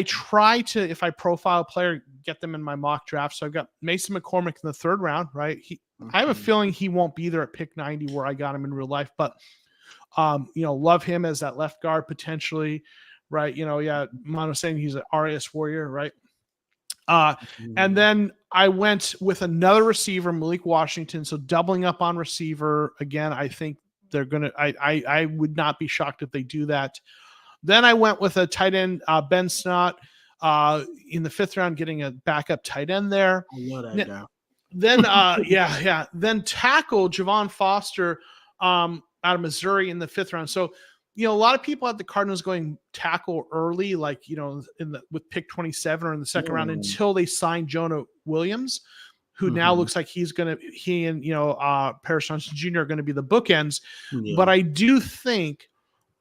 try to, if I profile a player, get them in my mock draft. So I've got Mason McCormick in the third round, right? I have a feeling he won't be there at pick 90 where I got him in real life, but love him as that left guard potentially, right? Mono saying he's an RAS warrior, right? And then I went with another receiver, Malik Washington. So doubling up on receiver again. I think they're gonna. I would not be shocked if they do that. Then I went with a tight end, Ben Snott, in the fifth round, getting a backup tight end there. I love that guy. Then, Then tackle Javon Foster out of Missouri in the fifth round. So, a lot of people had the Cardinals going tackle early, like, with pick 27 or in the second round until they signed Jonah Williams, who now looks like he and, Paris Johnson Jr. are going to be the bookends. Yeah. But I do think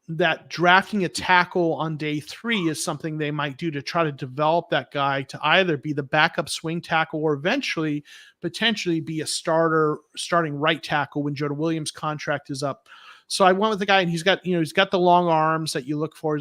that drafting a tackle on day 3 is something they might do to try to develop that guy to either be the backup swing tackle or eventually potentially be a starting right tackle when Jonah Williams' contract is up. So I went with the guy, and he's got the long arms that you look for,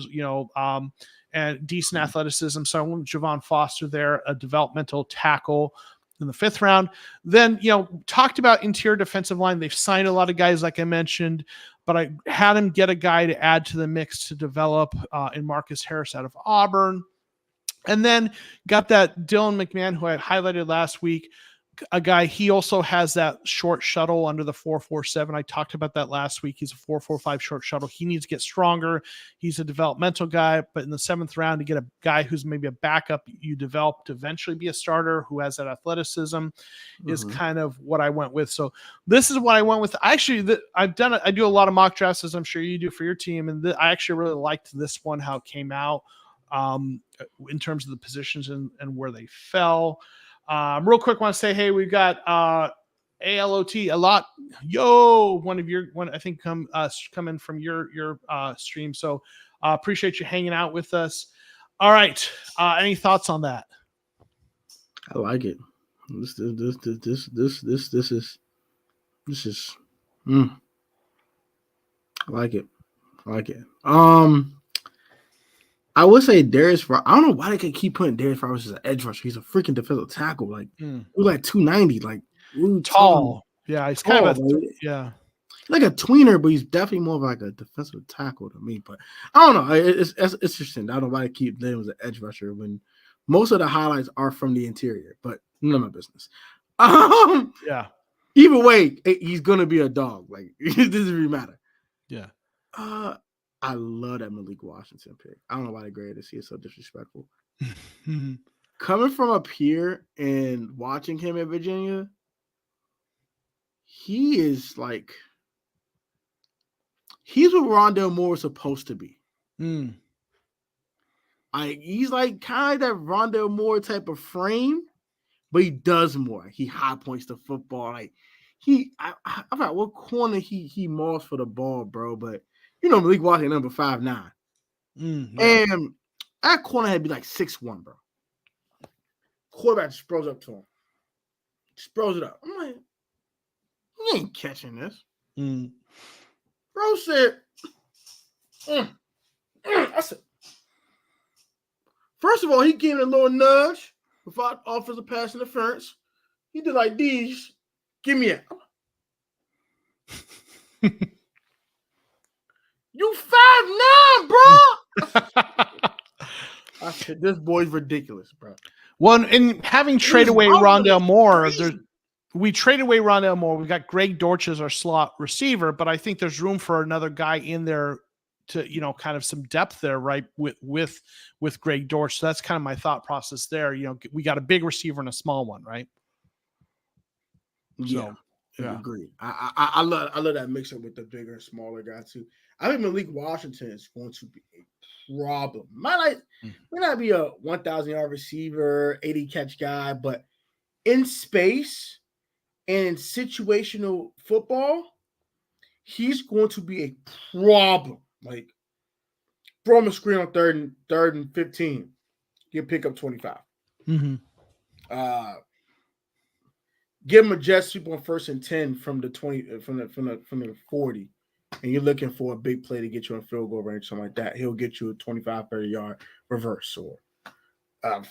and decent athleticism. So I went with Javon Foster there, a developmental tackle in the fifth round. Then, talked about interior defensive line. They've signed a lot of guys, like I mentioned, but I had him get a guy to add to the mix to develop in Marcus Harris out of Auburn. And then got that Dylan McMahon, who I had highlighted last week, a guy, he also has that short shuttle under the 4.47. I talked about that last week. He's a 4.45 short shuttle. He needs to get stronger. He's a developmental guy, but in the 7th round, to get a guy who's maybe a backup you develop to eventually be a starter who has that athleticism is kind of what I went with. So this is what I went with. Actually, I do a lot of mock drafts, as I'm sure you do for your team. And I actually really liked this one, how it came out in terms of the positions and where they fell. Real quick, want to say, hey, we've got ALOT a lot. One I think coming from your stream. So appreciate you hanging out with us. All right, any thoughts on that? I like it. This is. I like it. I would say Darius. I don't know why they could keep putting Darius Roberts as an edge rusher. He's a freaking defensive tackle. Like we're like 290. Like tall. Yeah, he's tall, kind of yeah. Like a tweener, but he's definitely more of like a defensive tackle to me. But I don't know. It's interesting. I don't know why they keep them as an edge rusher when most of the highlights are from the interior. But none of my business. Yeah. Either way, he's gonna be a dog. Like it doesn't really matter. Yeah. I love that Malik Washington pick. I don't know why they graded this. He is so disrespectful. Coming from up here and watching him at Virginia, he is like he's what Rondale Moore is supposed to be. He's like kind of that Rondale Moore type of frame, but he does more. He high points the football. Like I forgot what corner he mauls for the ball, bro. But you know, Malik Washington number 5'9". And that corner had to be like 6'1", bro. Quarterback just throws up to him. Just throws it up. I'm like, he ain't catching this. Bro said, I said, first of all, he gave him a little nudge without offensive pass interference. He did like these. Give me it. You 5'9", bro. I said, this boy's ridiculous, bro. Well, and having traded away Rondale Moore, we traded away Rondale Moore. We've got Greg Dortch as our slot receiver, but I think there's room for another guy in there to, you know, kind of some depth there, right? With Greg Dortch. So that's kind of my thought process there. You know, we got a big receiver and a small one, right? Yeah. Agreed. I love that mixer with the bigger and smaller guy too. I think Malik Washington is going to be a problem. Might not be a 1,000-yard receiver, 80 catch guy, but in space and in situational football, he's going to be a problem. Like throw him a screen on third and 15, he'll pick up 25. Give him a jet sweep on 1st and 10 from the 20 from the 40, and you're looking for a big play to get you in field goal range, something like that. He'll get you a 25, 30-yard reverse or a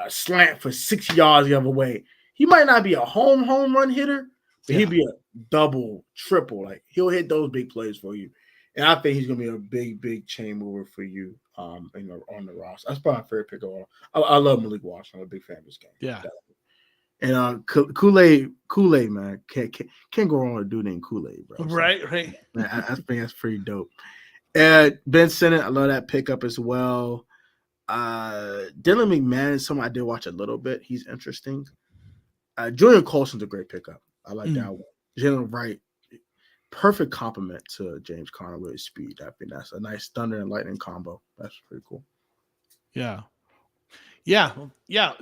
slant for 60 yards the other way. He might not be a home run hitter, but he'll be a double, triple. Like he'll hit those big plays for you, and I think he's gonna be a big chain mover for you. On the roster, that's probably my favorite pick of all. I love Malik Washington. I'm a big fan of this game. Yeah. And Kool-Aid, man, can't go wrong with a dude named Kool-Aid, bro. So, right. Man, I think that's pretty dope. Ben Sinnott, I love that pickup as well. Dylan McMahon is someone I did watch a little bit. He's interesting. Julian Colson's a great pickup. I like that one. Jalen Wright, perfect compliment to James Conner with his speed. I think that's a nice thunder and lightning combo. That's pretty cool. Yeah.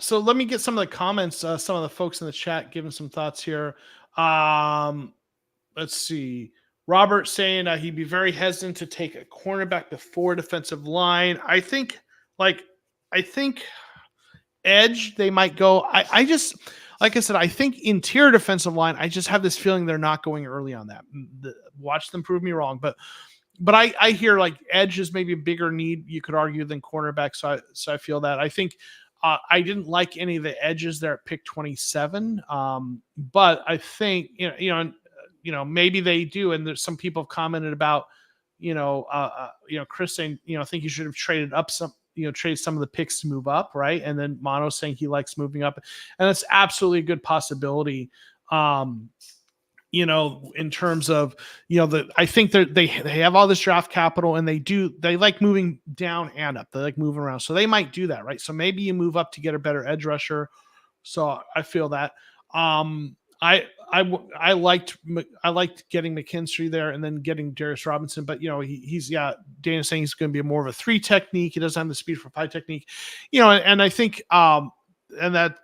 So let me get some of the comments. Some of the folks in the chat giving some thoughts here. Let's see. Robert saying he'd be very hesitant to take a cornerback before defensive line. I think edge they might go. I just, like I said, I think interior defensive line. I just have this feeling they're not going early on that. Watch them prove me wrong, but I hear like edge is maybe a bigger need, you could argue, than cornerback. So I feel that. I think I didn't like any of the edges there at pick 27. But I think maybe they do. And there's some people have commented about Chris saying I think you should have traded up trade some of the picks to move up, right? And then Mono saying he likes moving up, and that's absolutely a good possibility. In terms of, I think that they have all this draft capital, and they like moving down and up. They like moving around. So they might do that, right? So maybe you move up to get a better edge rusher. So I feel that. I liked getting McKinstry there and then getting Darius Robinson, but he's Dana's saying he's going to be more of a 3 technique. He doesn't have the speed for 5 technique, and I think, and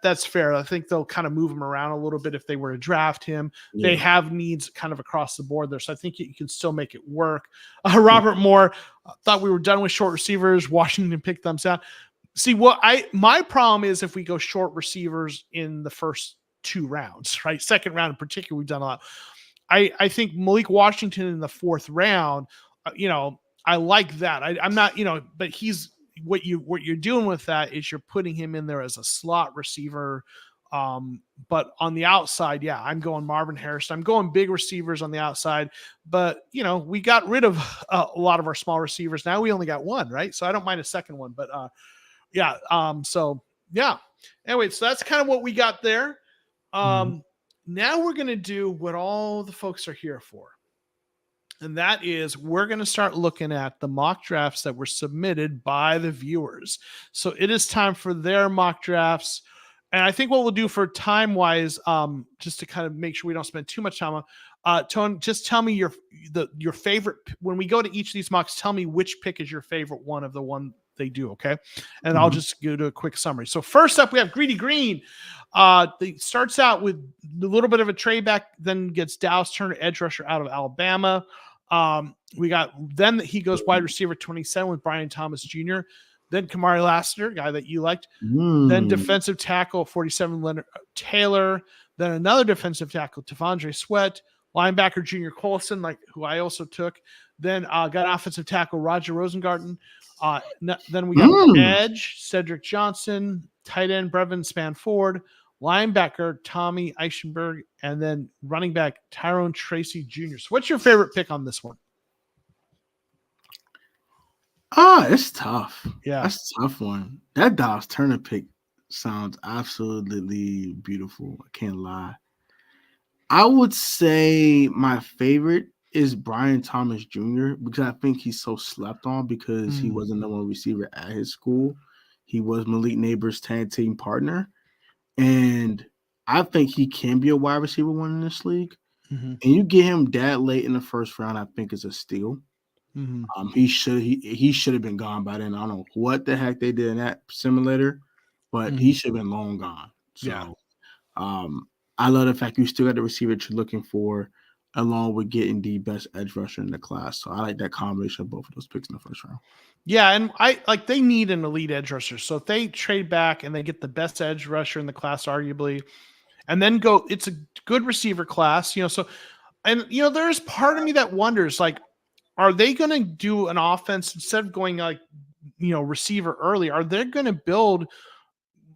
that's fair. I think they'll kind of move him around a little bit if they were to draft him. Yeah. They have needs kind of across the board there, so I think you can still make it work. Robert Moore thought we were done with short receivers. Washington picked thumbs down. See, my problem is if we go short receivers in the first 2 rounds, right? Second round in particular, we've done a lot. I think Malik Washington in the 4th round, I like that. I'm not, but he's what you're doing with that is you're putting him in there as a slot receiver. But on the outside, yeah, I'm going Marvin Harrison. I'm going big receivers on the outside, but we got rid of a lot of our small receivers. Now we only got one, right? So I don't mind a second one, but yeah. So yeah. Anyway, so that's kind of what we got there. Now we're going to do what all the folks are here for. And that is, we're going to start looking at the mock drafts that were submitted by the viewers. So it is time for their mock drafts. And I think what we'll do for time wise, just to kind of make sure we don't spend too much time on, Tone, just tell me your favorite. When we go to each of these mocks, tell me which pick is your favorite one of the one they do. Okay. And I'll just go to a quick summary. So first up, we have Greedy Green. He starts out with a little bit of a trade back, then gets Dallas Turner, edge rusher out of Alabama. Then he goes wide receiver 27 with Brian Thomas Jr., then Kamari Lassiter, guy that you liked, then defensive tackle 47 Leonard Taylor, then another defensive tackle Tavondre Sweat, linebacker Junior Colson, who I also took, then got offensive tackle Roger Rosengarten, then we got edge Cedric Johnson, tight end Brevin Spanford, linebacker Tommy Eichenberg, and then running back Tyrone Tracy Jr. So what's your favorite pick on this one? It's tough. Yeah. That's a tough one. That Dallas Turner pick sounds absolutely beautiful. I can't lie. I would say my favorite is Brian Thomas Jr. because I think he's so slept on because he wasn't the one receiver at his school. He was Malik Neighbors' tag team partner. And I think he can be a wide receiver one in this league. And you get him that late in the first round, I think is a steal. He should have been gone by then. I don't know what the heck they did in that simulator, but he should have been long gone. So I love the fact you still got the receiver that you're looking for, along with getting the best edge rusher in the class. So I like that combination of both of those picks in the first round. Yeah, and they need an elite edge rusher. So if they trade back and they get the best edge rusher in the class, arguably, and then it's a good receiver class, so, and there's part of me that wonders, are they going to do an offense instead of going receiver early? Are they going to build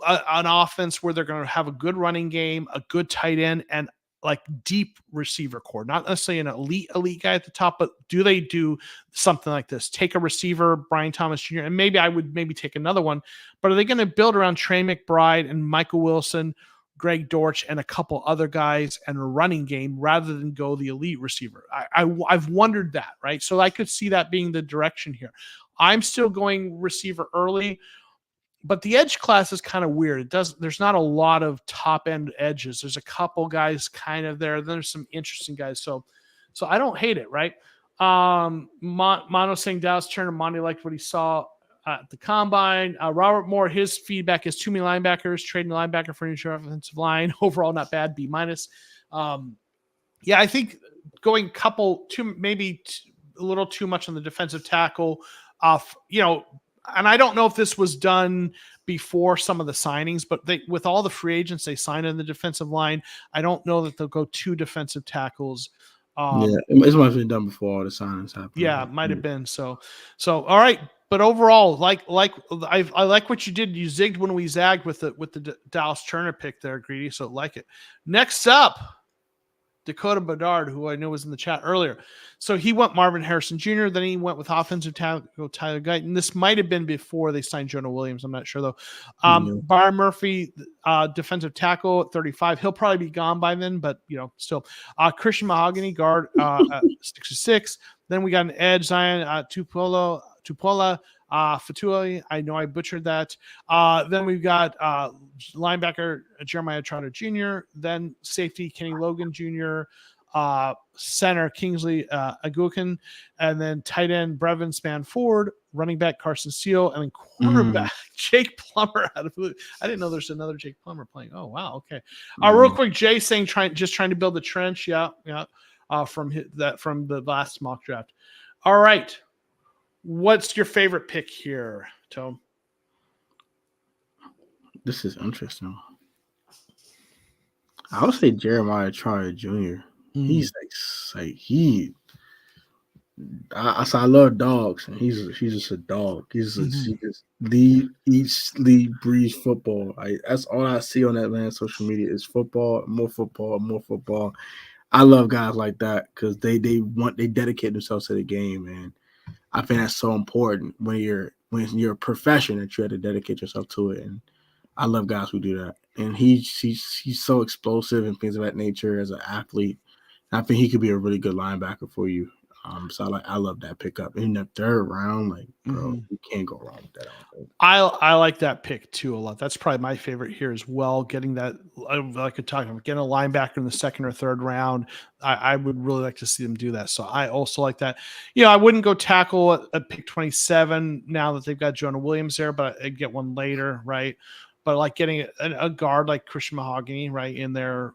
an offense where they're going to have a good running game, a good tight end, and deep receiver core? Not necessarily an elite guy at the top, but do they do something like this? Take a receiver, Brian Thomas Jr., and maybe I would take another one, but are they going to build around Trey McBride and Michael Wilson, Greg Dortch, and a couple other guys and a running game rather than go the elite receiver? I've wondered that, right? So I could see that being the direction here. I'm still going receiver early, but the edge class is kind of weird. There's not a lot of top end edges. There's a couple guys kind of there. Then there's some interesting guys. So I don't hate it, right? Mono saying Dallas Turner, Monty liked what he saw at the combine. Robert Moore, his feedback is too many linebackers, trading linebacker for an interior offensive line. Overall, not bad, B-. Yeah, I think going maybe a little too much on the defensive tackle. And I don't know if this was done before some of the signings, but with all the free agents they signed in the defensive line, I don't know that they'll go 2 defensive tackles. It might have been done before all the signings happened. Yeah, it might have been. So all right. But overall, I like what you did. You zigged when we zagged with the Dallas Turner pick there, Greedy. So like it. Next up, Dakota Bedard, who I know was in the chat earlier. So he went Marvin Harrison Jr., then he went with offensive tackle Tyler Guyton. This might have been before they signed Jonah Williams. I'm not sure, though. Byron Murphy, defensive tackle at 35. He'll probably be gone by then, but, still. Christian Mahogany, guard, 66. Then we got an edge, Zion Tupola Fatui. I know I butchered that. Then we've got linebacker Jeremiah Trotter Jr., then safety Kenny Logan Jr., center Kingsley Agukin, and then tight end Brevin Spanford, running back Carson Steele, and then quarterback Jake Plummer out of blue. I didn't know there's another Jake Plummer playing. Oh wow, okay. Real quick, Jay saying trying to build the trench. Yeah. From the last mock draft. All right. What's your favorite pick here, Tom? This is interesting. I would say Jeremiah Trotter Jr. He's I love dogs, and he's just a dog. He just eats, sleep, breathes football. That's all I see on that man's social media is football, more football, more football. I love guys like that because they dedicate themselves to the game, and I think that's so important when you're a profession that you have to dedicate yourself to it. And I love guys who do that. And he's so explosive and things of that nature as an athlete. I think he could be a really good linebacker for you. So I love that pickup in the third round. Like, bro, you can't go wrong with that. I like that pick too a lot. That's probably my favorite here as well. Getting that, I could talk about getting a linebacker in the second or third round. I would really like to see them do that. So I also like that. I wouldn't go tackle at pick 27 now that they've got Jonah Williams there, but I'd get one later, right? But like getting a guard like Christian Mahogany right in there,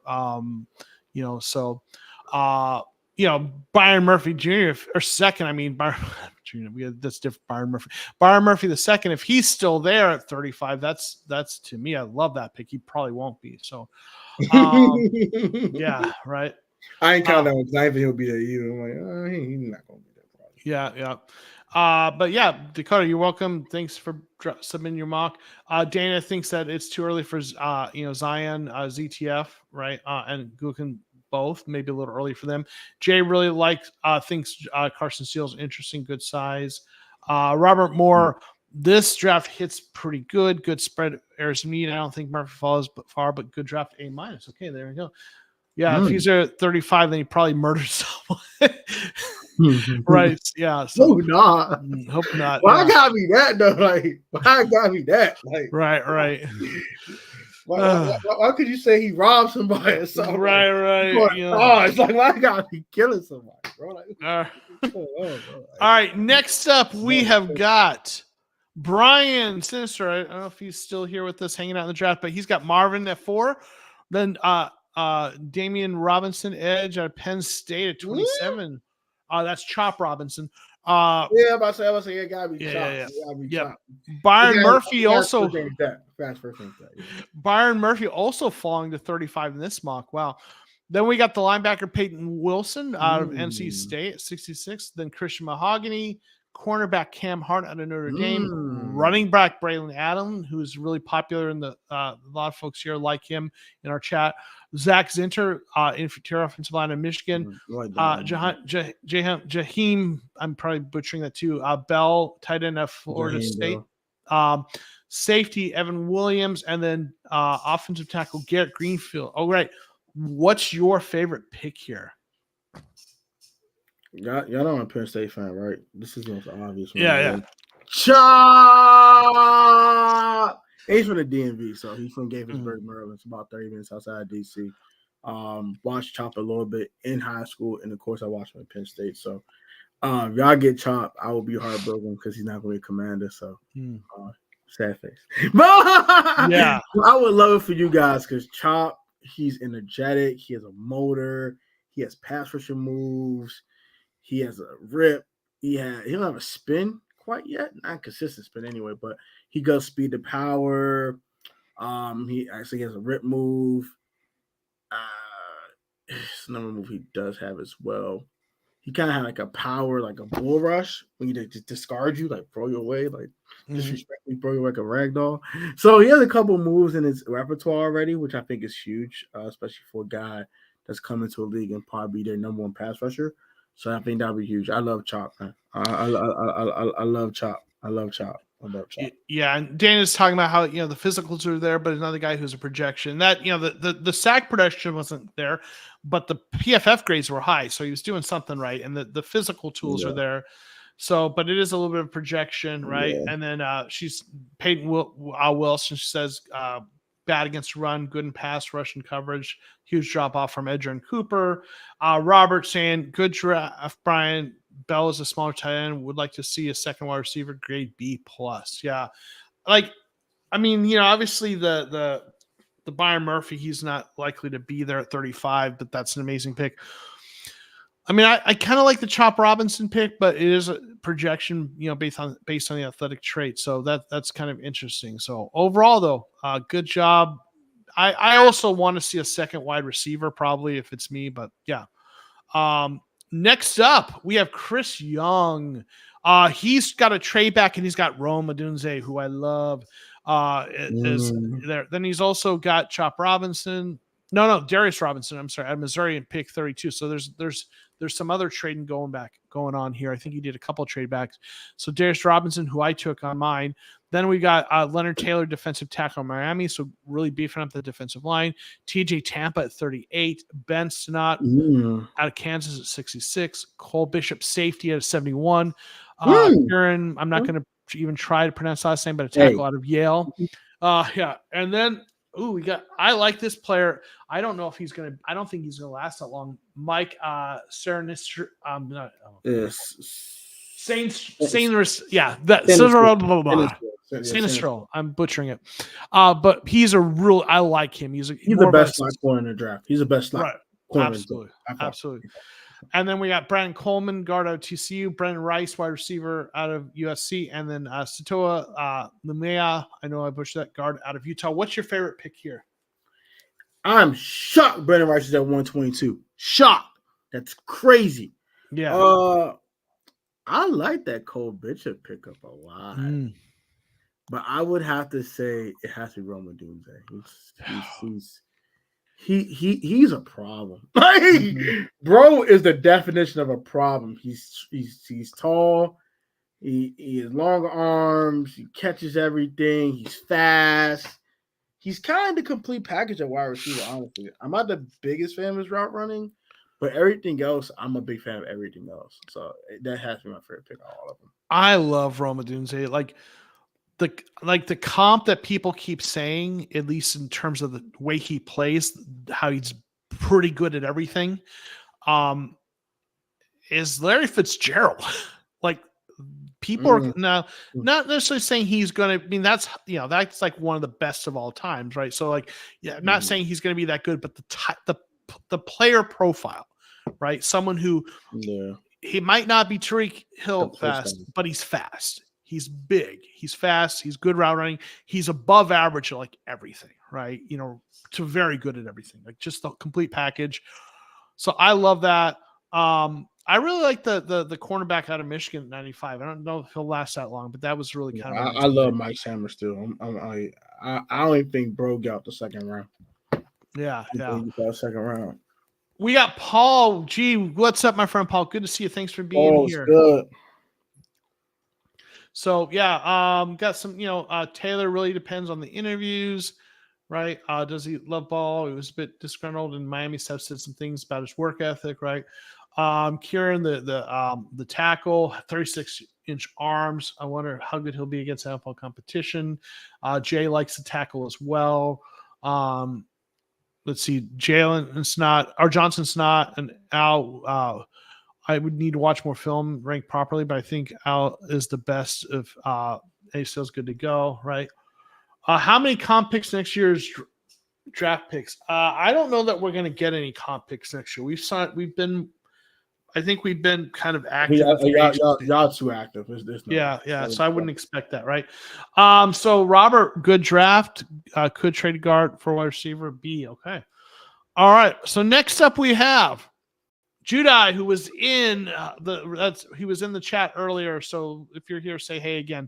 Byron Murphy Jr. or second. I mean, Byron Jr. That's different. Byron Murphy the second. If he's still there at 35, that's to me. I love that pick. He probably won't be. So, yeah, right. I ain't counting that one because I think he'll be there either. I'm like, he's not gonna be there. Probably. Yeah. But yeah, Dakota, you're welcome. Thanks for submitting your mock. Dana thinks that it's too early for Zion, ZTF, right? And Gukin. Both, maybe a little early for them. Jay really thinks Carson Steele's interesting, good size. Robert Moore, this draft hits pretty good spread. Airs Mead, I don't think Murphy falls far, but good draft, A-. Okay, there we go. Yeah, if he's at 35, then he probably murdered someone. Right? Yeah. So hope not. Why gotta be that though? Like, why gotta be that? Like, right. Why could you say he robbed somebody or something? Right. It's like, why gotta be killing somebody, bro? Like, all right. Next up, we have got Brian Sinister. I don't know if he's still here with us, hanging out in the draft, but he's got Marvin at 4. Then Damian Robinson, edge at Penn State at 27. That's Chop Robinson. I'm about to say it gotta be Chop. Yeah. Byron Murphy also. Byron Murphy also falling to 35 in this mock. Wow. Then we got the linebacker Peyton Wilson out of NC State at 66. Then Christian Mahogany, cornerback Cam Hart out of Notre Dame, running back Braylon Adams, who's really popular in the a lot of folks here like him in our chat. Zach Zinter, interior offensive line of Michigan. Jaheim, I'm probably butchering that too. Bell, tight end of Florida State. Safety Evan Williams, and then offensive tackle Garrett Greenfield. Oh, right. What's your favorite pick here? Y'all know I'm a Penn State fan, right? This is the most obvious one. Yeah. Chop! He's from the DMV, so he's from Gaithersburg, Maryland. It's about 30 minutes outside of DC. Watched Chop a little bit in high school, and of course, I watched him at Penn State. So, y'all get Chop, I will be heartbroken because he's not going to be a commander. So, sad face. Yeah, I would love it for you guys because Chop, he's energetic. He has a motor. He has pass rushing moves. He has a rip. He don't have a spin quite yet. Not consistent spin anyway, but he goes speed to power. He actually has a rip move. It's another move he does have as well. He kind of had like a power, like a bull rush when he just discard you, like throw you away, like disrespectfully throw you like a rag doll. So he has a couple moves in his repertoire already, which I think is huge, especially for a guy that's coming to a league and probably be their number one pass rusher. So I think that'll be huge. I love Chop, man. I love Chop. I love Chop. Yeah, and Dana's talking about how the physicals are there, but another guy who's a projection. That the sack production wasn't there, but the PFF grades were high, so he was doing something right, and the physical tools are there. So, but it is a little bit of projection, right? Yeah. And then she's Peyton Wilson. She says bad against run, good in pass rush and coverage. Huge drop off from Edger and Cooper. Robert saying good draft, Brian. Bell is a smaller tight end. Would like to see a second wide receiver grade B+. Yeah. Obviously the Byron Murphy, he's not likely to be there at 35, but that's an amazing pick. I kind of like the Chop Robinson pick, but it is a projection, based on the athletic trait. So that's kind of interesting. So overall though, good job. I also want to see a second wide receiver probably if it's me, but yeah. Next up, we have Chris Young. He's got a trade back, and he's got Rome Odunze, who I love. Is there? Then he's also got Chop Robinson. No, Darius Robinson. I'm sorry, at Missouri and pick 32. So there's some other trading going on here. I think he did a couple trade backs. So Darius Robinson, who I took on mine. Then we got Leonard Taylor, defensive tackle in Miami, so really beefing up the defensive line. TJ Tampa at 38. Ben Snott out of Kansas at 66. Cole Bishop, safety at 71. Kieran, I'm not going to even try to pronounce last name, but a tackle out of Yale. Yeah, and then I like this player. I don't know if he's going to. I don't think he's going to last that long. Mike Sinister. Sinistro. I'm butchering it. But he's a real. I like him. He's the best slot corner in the draft. He's the best slot corner. Absolutely. And then we got Brandon Coleman, guard out of TCU, Brendan Rice, wide receiver out of USC, and then Satoa Lumea, I know I butchered that, guard out of Utah. What's your favorite pick here? I'm shocked Brendan Rice is at 122. Shocked. That's crazy. Yeah. I like that Cole Bishop pickup a lot. But I would have to say it has to be Rome Odunze. He's a problem. Bro is the definition of a problem. He's tall. He has long arms. He catches everything. He's fast. He's kind of the complete package of wide receiver, honestly. I'm not the biggest fan of his route running, but everything else, I'm a big fan of everything else. So that has to be my favorite pick of all of them. I love Rome Odunze. The comp that people keep saying, at least in terms of the way he plays, how he's pretty good at everything, is Larry Fitzgerald. People are now not necessarily saying he's going to. I mean, that's like one of the best of all times, right? So I'm not saying he's going to be that good, but the player profile, right? Someone who he might not be Tariq Hill fast, but he's fast. He's big. He's fast. He's good route running. He's above average at everything, right? To very good at everything, just the complete package. So I love that. I really like the cornerback out of Michigan at 95. I don't know if he'll last that long, but that was really kind of. I love Mike Sammers too. I don't even think Bro got the second round. Yeah. Second round. We got Paul G. What's up, my friend Paul? Good to see you. Thanks for being here. Good. So got some, Taylor really depends on the interviews, right? Does he love ball? He was a bit disgruntled in Miami. Said some things about his work ethic, right? Kieran, the tackle, 36-inch arms. I wonder how good he'll be against NFL competition. Jay likes the tackle as well. Let's see, Johnson Snott, and Al. I would need to watch more film, rank properly, but I think Al is the best of ACL's good to go, right? How many comp picks next year's draft picks? I don't know that we're going to get any comp picks next year. I think we've been kind of active. Y'all too active. Yeah. So I wouldn't expect that, right? So Robert, good draft. Could trade guard for wide receiver B. Okay. All right. So next up we have Judai, who was in he was in the chat earlier. So if you're here, say hey again.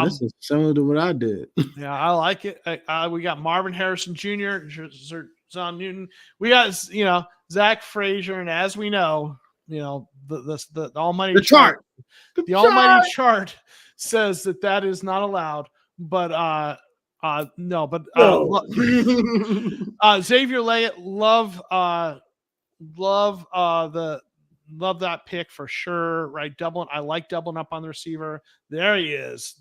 This is similar to what I did. Yeah, I like it. We got Marvin Harrison Jr., Zon Newton. We got Zach Frazier, and as we know, the almighty chart. The almighty chart says that is not allowed. But no. But Xavier Leggett, love that pick for sure, right? I like doubling up on the receiver. There he is.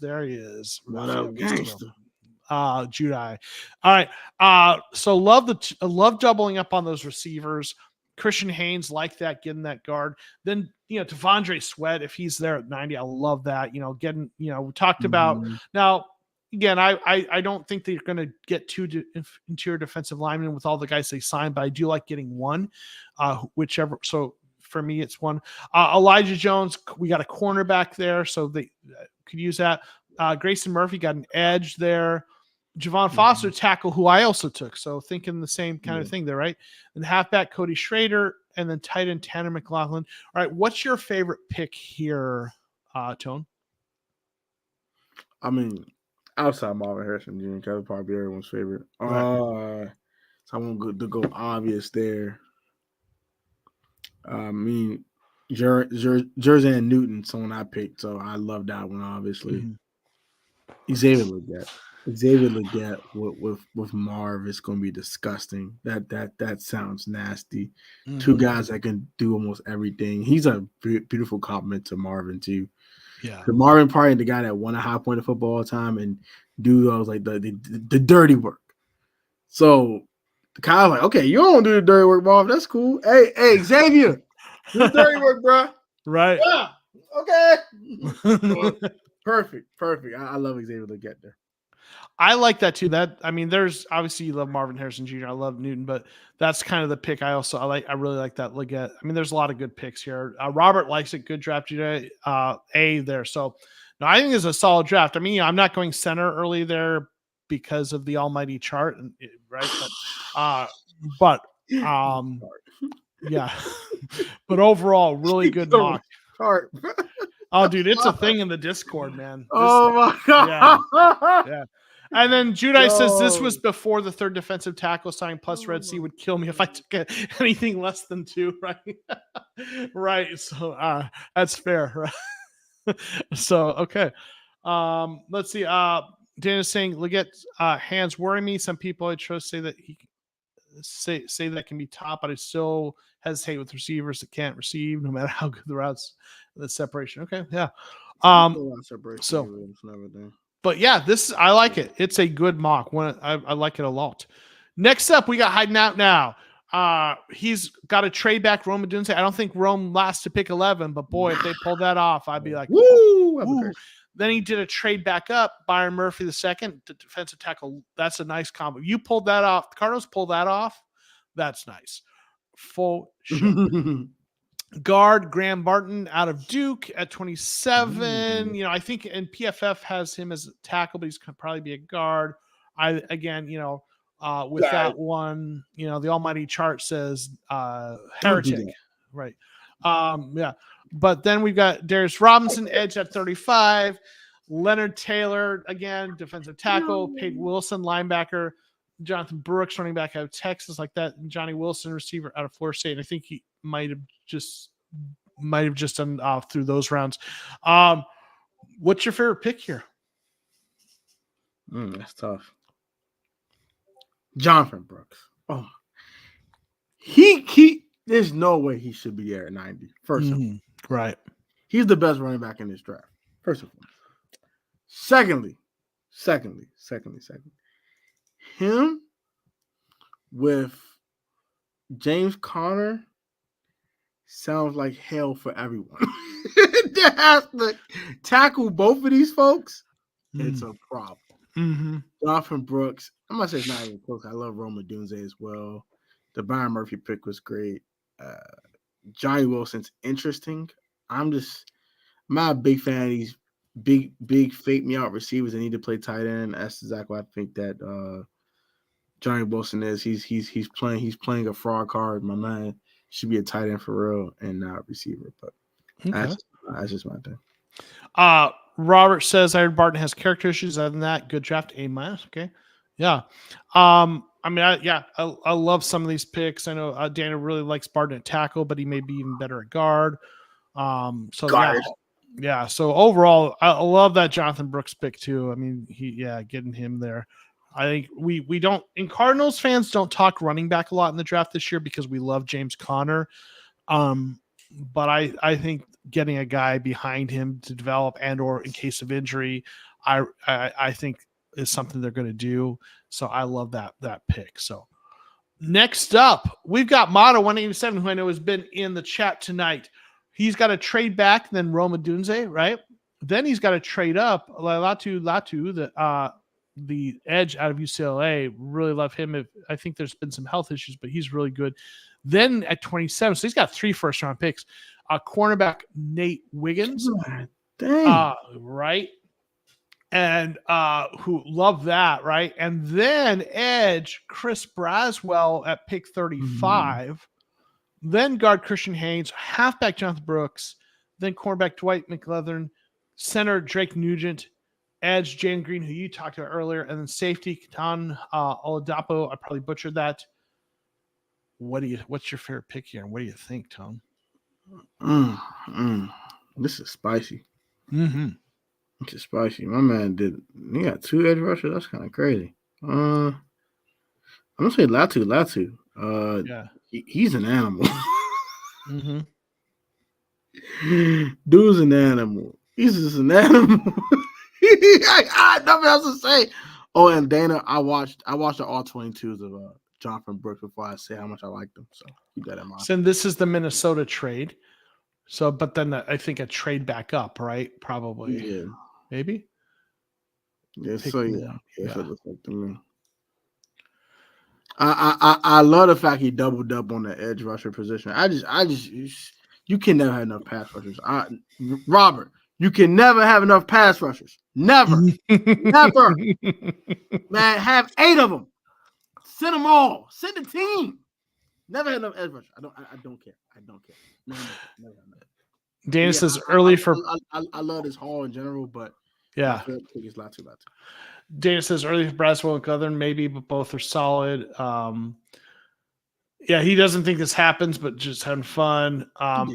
What up, gangster? Judai. All right. So love doubling up on those receivers. Christian Haynes, like that, getting that guard. Then, Devondre Sweat, if he's there at 90, I love that. We talked about now. Again, I don't think they're going to get two interior defensive linemen with all the guys they signed, but I do like getting one, whichever. So for me, it's one. Elijah Jones, we got a cornerback there, so they could use that. Grayson Murphy got an edge there. Javon Foster, tackle, who I also took. So thinking the same kind of thing there, right? And halfback Cody Schrader and then tight end Tanner McLaughlin. All right, what's your favorite pick here, Tone? I mean, outside Marvin Harrison Jr., that would probably be everyone's favorite. Right. So I'm going to go obvious there. I mean, Jersey and Newton, someone I picked, so I love that one, obviously. Xavier Legette with Marv is going to be disgusting. That sounds nasty. Two guys that can do almost everything. He's a beautiful compliment to Marvin too. Yeah, Marvin probably the guy that won a high point of football all the time and do those like the dirty work. So Kyle's like, okay, you don't do the dirty work, Marv. That's cool. Hey, Xavier, do the dirty work, bro. Right. Yeah. Okay. Perfect. I love Xavier Legette there. I like that too. There's obviously you love Marvin Harrison Jr. I love Newton, but that's kind of the pick. I really like that Legette. I mean, there's a lot of good picks here. Robert likes it. Good draft today. A there. So no, I think it's a solid draft. I mean, I'm not going center early there because of the almighty chart, right? But yeah. But overall, really good mock. Chart. Oh, dude, it's a thing in the Discord, man. My god. Yeah. And then Judai says this was before the third defensive tackle signing plus Red Sea would kill me if I took anything less than 2, right? Right. So that's fair. Right? So okay. Let's see. Dan is saying Legette's hands worry me. Some people I trust say that he say that can be top, but I still hesitate with receivers that can't receive no matter how good the routes, the separation. Okay, yeah. But yeah, I like it. It's a good mock. I like it a lot. Next up, we got hiding out now. He's got a trade back Rome Odunze. I don't think Rome lasts to pick 11, but boy, if they pulled that off, I'd be like, woo. Then he did a trade back up, Byron Murphy the second, the defensive tackle. That's a nice combo. You pulled that off. The Cardinals pulled that off. That's nice. Full show. Guard Graham Barton out of Duke at 27. I think and PFF has him as a tackle, but he's going to probably be a guard. With that one, the almighty chart says heretic, right? Yeah. But then we've got Darius Robinson, edge at 35. Leonard Taylor, again, defensive tackle. Peyton Wilson, linebacker. Jonathan Brooks, running back out of Texas, like that. And Johnny Wilson, receiver out of Florida State. And I think he might have just done through those rounds. What's your favorite pick here? That's tough. Jonathan Brooks. Oh, he. There's no way he should be there at 90. First of all, right. He's the best running back in this draft. First of all. Secondly, him with James Conner sounds like hell for everyone. That has to tackle both of these folks. It's a problem. Jonathan Brooks. I'm not saying it's not even close. I love Rome Odunze as well. The Byron Murphy pick was great. Johnny Wilson's interesting. I'm not a big fan of these big fake me out receivers that need to play tight end. That's exactly what I think that Johnny Wilson is. He's playing a fraud card. My man should be a tight end for real and not a receiver. But that's just my thing. Robert says I heard Barton has character issues. Other than that, good draft, A-. Okay. Yeah. I love some of these picks. I know Daniel really likes Barton at tackle, but he may be even better at guard. Yeah. So overall, I love that Jonathan Brooks pick too. I mean, getting him there. I think we don't, and Cardinals fans don't talk running back a lot in the draft this year because we love James Conner. But I think getting a guy behind him to develop and or in case of injury, I think is something they're going to do. So I love that pick. So next up, we've got Motto 187, who I know has been in the chat tonight. He's got to trade back, then Rome Odunze, right? Then he's got to trade up. Latu, the edge out of UCLA. Really love him. I think there's been some health issues, but he's really good. Then at 27, so he's got 3 first-round picks. Cornerback Nate Wiggins. Right? And who love that, right? And then edge Chris Braswell at pick 35. then guard Christian Haynes, halfback Jonathan Brooks, then cornerback Dwight McLeathern, center Drake Nugent, edge Jalen Green, who you talked about earlier, and then safety Katan Oladapo. I probably butchered that. What's your favorite pick here, and what do you think, Tom? This is spicy. Mm-hmm. This is spicy. My man he got 2 edge rushers. That's kind of crazy. I'm gonna say Latu. Yeah. He's an animal. Mm-hmm. Dude's an animal. He's just an animal. I nothing else to say. Oh, and Dana, I watched the all 22s of Jonathan Brooks before I say how much I like them. So keep that in mind. So this is the Minnesota trade. So, but then I think a trade back up, right? Probably. Yeah. Maybe. Yeah. So yeah. It looks like to me. I love the fact he doubled up on the edge rusher position. You can never have enough pass rushers. Robert, you can never have enough pass rushers. Never. Never. Man, have 8 of them. Send them all. Send the team. Never had enough edge rushers. I don't care. I don't care. Never. Dana says early for. I love this hall in general, but yeah. It's Latu. Dana says early for Braswell and Southern, maybe, but both are solid. Yeah, he doesn't think this happens, but just having fun. I'll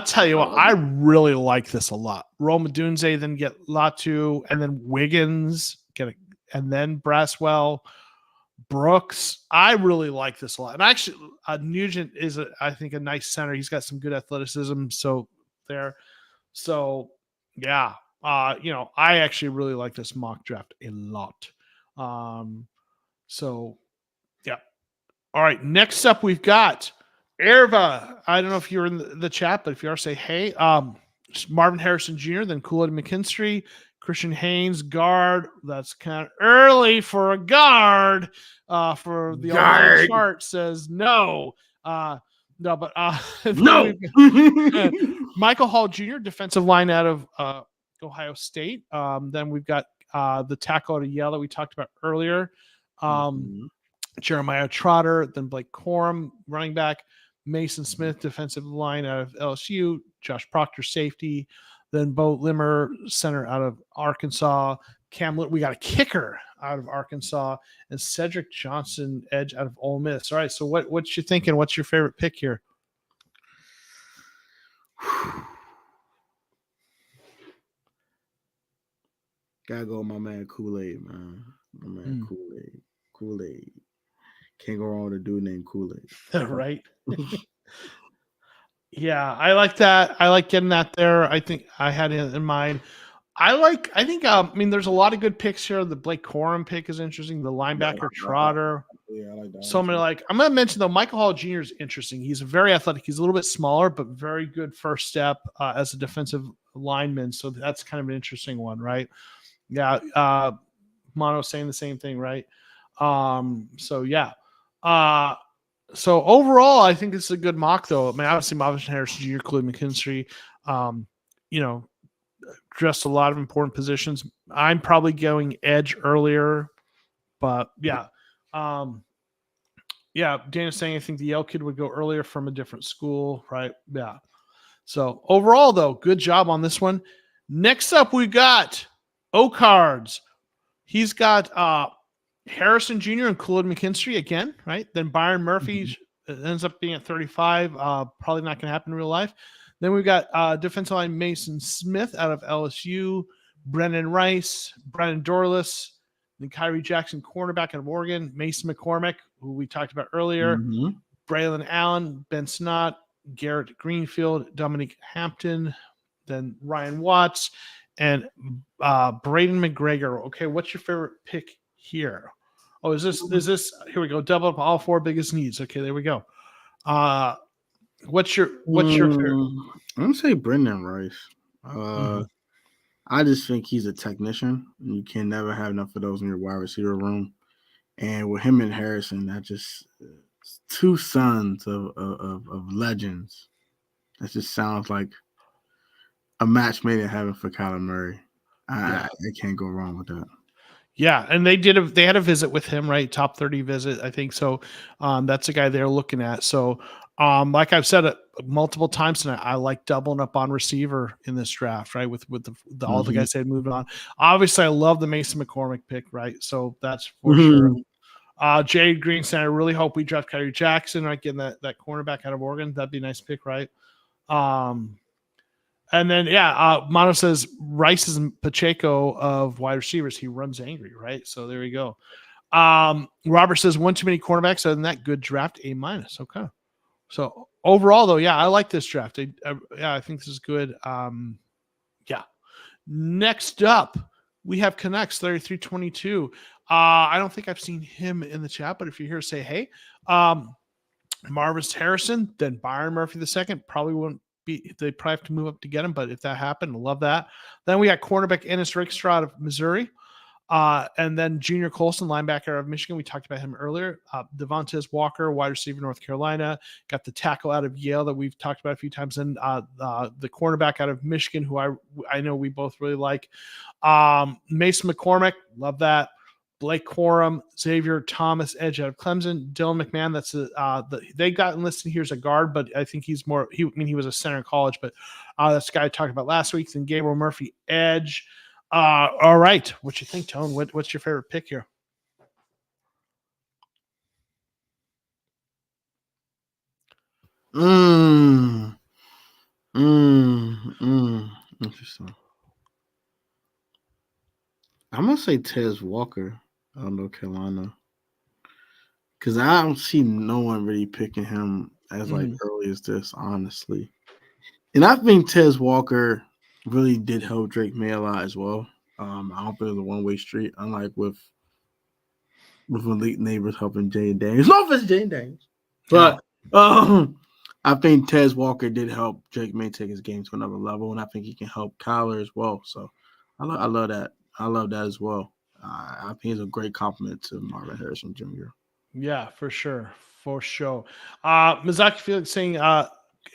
tell you what, I really like this a lot. Roma Dunze, then get Latu, and then Wiggins, and then Braswell, Brooks. I really like this a lot. And actually, Nugent is, I think, a nice center. He's got some good athleticism. So there. So, yeah. I actually really like this mock draft a lot. So, yeah. All right. Next up, we've got Erva. I don't know if you're in the chat, but if you are, say hey. Marvin Harrison Jr., then Kool-Aid McKinstry, Christian Haynes, guard. That's kind of early for a guard. For the old chart says no. No, but no. Michael Hall Jr., defensive line out of Ohio State. Then we've got the tackle out of Yale that we talked about earlier. Jeremiah Trotter, then Blake Corum, running back. Mason Smith, defensive line out of LSU. Josh Proctor, safety. Then Bo Limmer, center out of Arkansas. We got a kicker out of Arkansas. And Cedric Johnson, edge out of Ole Miss. All right, so what you thinking? What's your favorite pick here? Gotta go with my man Kool-Aid, man. My man Kool-Aid. Can't go wrong with a dude named Kool-Aid. Right. Yeah, I like that. I like getting that there. I think I had it in mind. I mean, there's a lot of good picks here. The Blake Corum pick is interesting. The linebacker Trotter. Yeah, I like that. So I'm going to mention, though, Michael Hall Jr. is interesting. He's very athletic. He's a little bit smaller, but very good first step as a defensive lineman. So that's kind of an interesting one, right? Yeah. Mono saying the same thing, right? So, yeah. So overall, I think it's a good mock, though. I mean, obviously, Marvin Harrison Jr., Kool-Aid McKinstry, addressed a lot of important positions. I'm probably going edge earlier, but yeah. Dana's saying I think the Yale kid would go earlier from a different school, right? Yeah. So overall, though, good job on this one. Next up, we got O-Cards. He's got Harrison Jr. and Kool-Aid McKinstry again, right? Then Byron Murphy ends up being at 35. Probably not going to happen in real life. Then we've got defensive line Mason Smith out of LSU, Brendan Rice, Brandon Dorless, then Kyrie Jackson, cornerback out of Oregon, Mason McCormick, who we talked about earlier, Braylon Allen, Ben Snott, Garrett Greenfield, Dominique Hampton, then Ryan Watts, and Braden McGregor. Okay, what's your favorite pick here? Oh, is this here we go, double up all 4 biggest needs. Okay, there we go. What's your favorite? I'm gonna say Brendan Rice. I just think he's a technician. You can never have enough of those in your wide receiver room. And with him and Harrison, that just 2 sons of legends. That just sounds like a match made in heaven for Kyler Murray. I can't go wrong with that. Yeah, and they had a visit with him, right? Top 30 visit, I think. So that's a guy they're looking at. So Like I've said it multiple times tonight, I like doubling up on receiver in this draft, right? With all the guys that moved on. Obviously, I love the Mason McCormick pick, right? So that's for sure. Jade Greenstein, I really hope we draft Kyrie Jackson, right? Getting that cornerback out of Oregon. That'd be a nice pick, right? And then, Mono says Rice is Pacheco of wide receivers. He runs angry, right? So there we go. Robert says one too many cornerbacks. Other than that, good draft, A-. Okay. So overall, though, I like this draft. I think this is good. Next up, we have Canucks 3322. I don't think I've seen him in the chat, but if you're here, say hey. Marvis Harrison, then Byron Murphy II. Probably wouldn't be. They probably have to move up to get him, but if that happened, I love that. Then we got cornerback Ennis Rakestraw out of Missouri. And then Junior Colson, linebacker of Michigan. We talked about him earlier. Devontae Walker, wide receiver, North Carolina. Got the tackle out of Yale that we've talked about a few times. And the cornerback out of Michigan, who I know we both really like. Mason McCormick, love that. Blake Corum, Xavier Thomas, edge out of Clemson. Dylan McMahon, that's they got enlisted here as a guard, but I think he's more. He was a center in college, but that's the guy I talked about last week. Then Gabriel Murphy, edge. All right, what you think, Tone? What's your favorite pick here? Interesting. I'm gonna say Tez Walker out of North Carolina, because I don't see no one really picking him as early as this, honestly. And I think Tez Walker really did help Drake May a lot as well. I don't think it was a one-way street, unlike with Elite Neighbors helping Jane Daniels. No offense, Jane Daniels, but I think Tez Walker did help Drake May take his game to another level, and I think he can help Kyler as well. So I love that. I love that as well. I think he's a great compliment to Marvin Harrison Jr. Yeah, for sure. Mizaki Felix saying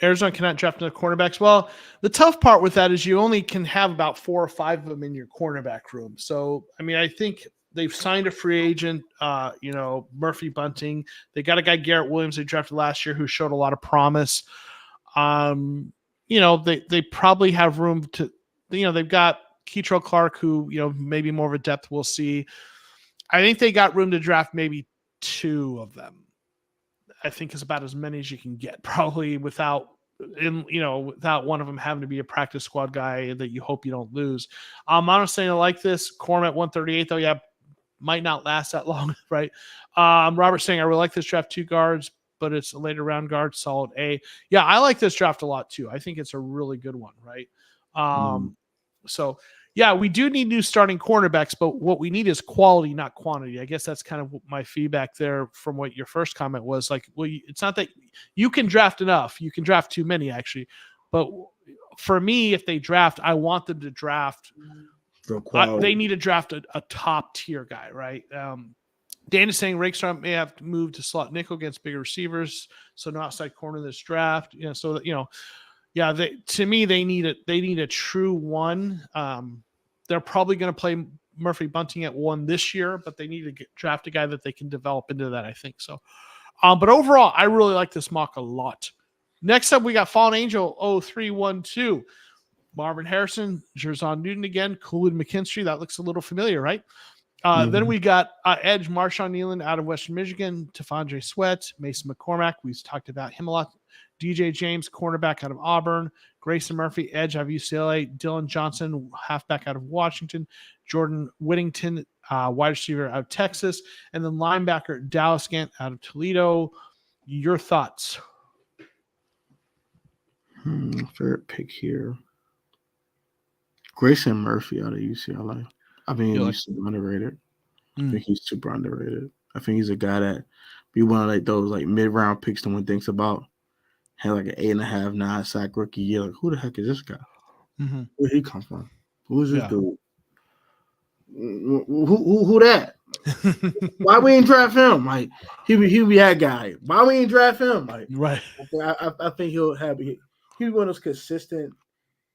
Arizona cannot draft another cornerbacks. Well, the tough part with that is you only can have about 4 or 5 of them in your cornerback room. So, I mean, I think they've signed a free agent, Murphy Bunting. They got a guy, Garrett Williams, they drafted last year who showed a lot of promise. They probably have room to, they've got Keitrell Clark, who, maybe more of a depth we'll see. I think they got room to draft maybe 2 of them. I think is about as many as you can get, probably without one of them having to be a practice squad guy that you hope you don't lose. I'm honestly saying I like this. Corm at 138, though, might not last that long, right? Robert saying I really like this draft, 2 guards, but it's a later round guard, solid A. Yeah, I like this draft a lot too. I think it's a really good one, right? So yeah, we do need new starting cornerbacks, but what we need is quality, not quantity. I guess that's kind of my feedback there from what your first comment was. Like, well, it's not that you can draft enough. You can draft too many, actually. But for me, if they draft, I want them to draft. They need to draft a top tier guy, right? Dan is saying Rakestraw may have to move to slot nickel against bigger receivers, so no outside corner in this draft. To me, they need a true one. They're probably going to play Murphy Bunting at 1 this year, but they need to draft a guy that they can develop into that, I think so. But overall, I really like this mock a lot. Next up, we got Fallen Angel 0312. Marvin Harrison, Jerzon Newton again, Coolid McKinstry. That looks a little familiar, right? Then we got Edge Marshawn Nealon out of Western Michigan, Tafondre Sweat, Mason McCormack. We've talked about him a lot. DJ James, cornerback out of Auburn. Grayson Murphy, edge out of UCLA. Dylan Johnson, halfback out of Washington. Jordan Whittington, wide receiver out of Texas. And then linebacker Dallas Gant out of Toledo. Your thoughts? Favorite pick here. Grayson Murphy out of UCLA. I mean, he's super underrated. I think he's super underrated. I think he's a guy that be one of those mid-round picks no one thinks about. Had an 8.5, 9 sack rookie year. Like, who the heck is this guy? Mm-hmm. Where he come from? Who is this dude? Who that? Why we ain't draft him? Like he be that guy. Why we ain't draft him? Like right. I think he'll be one of those consistent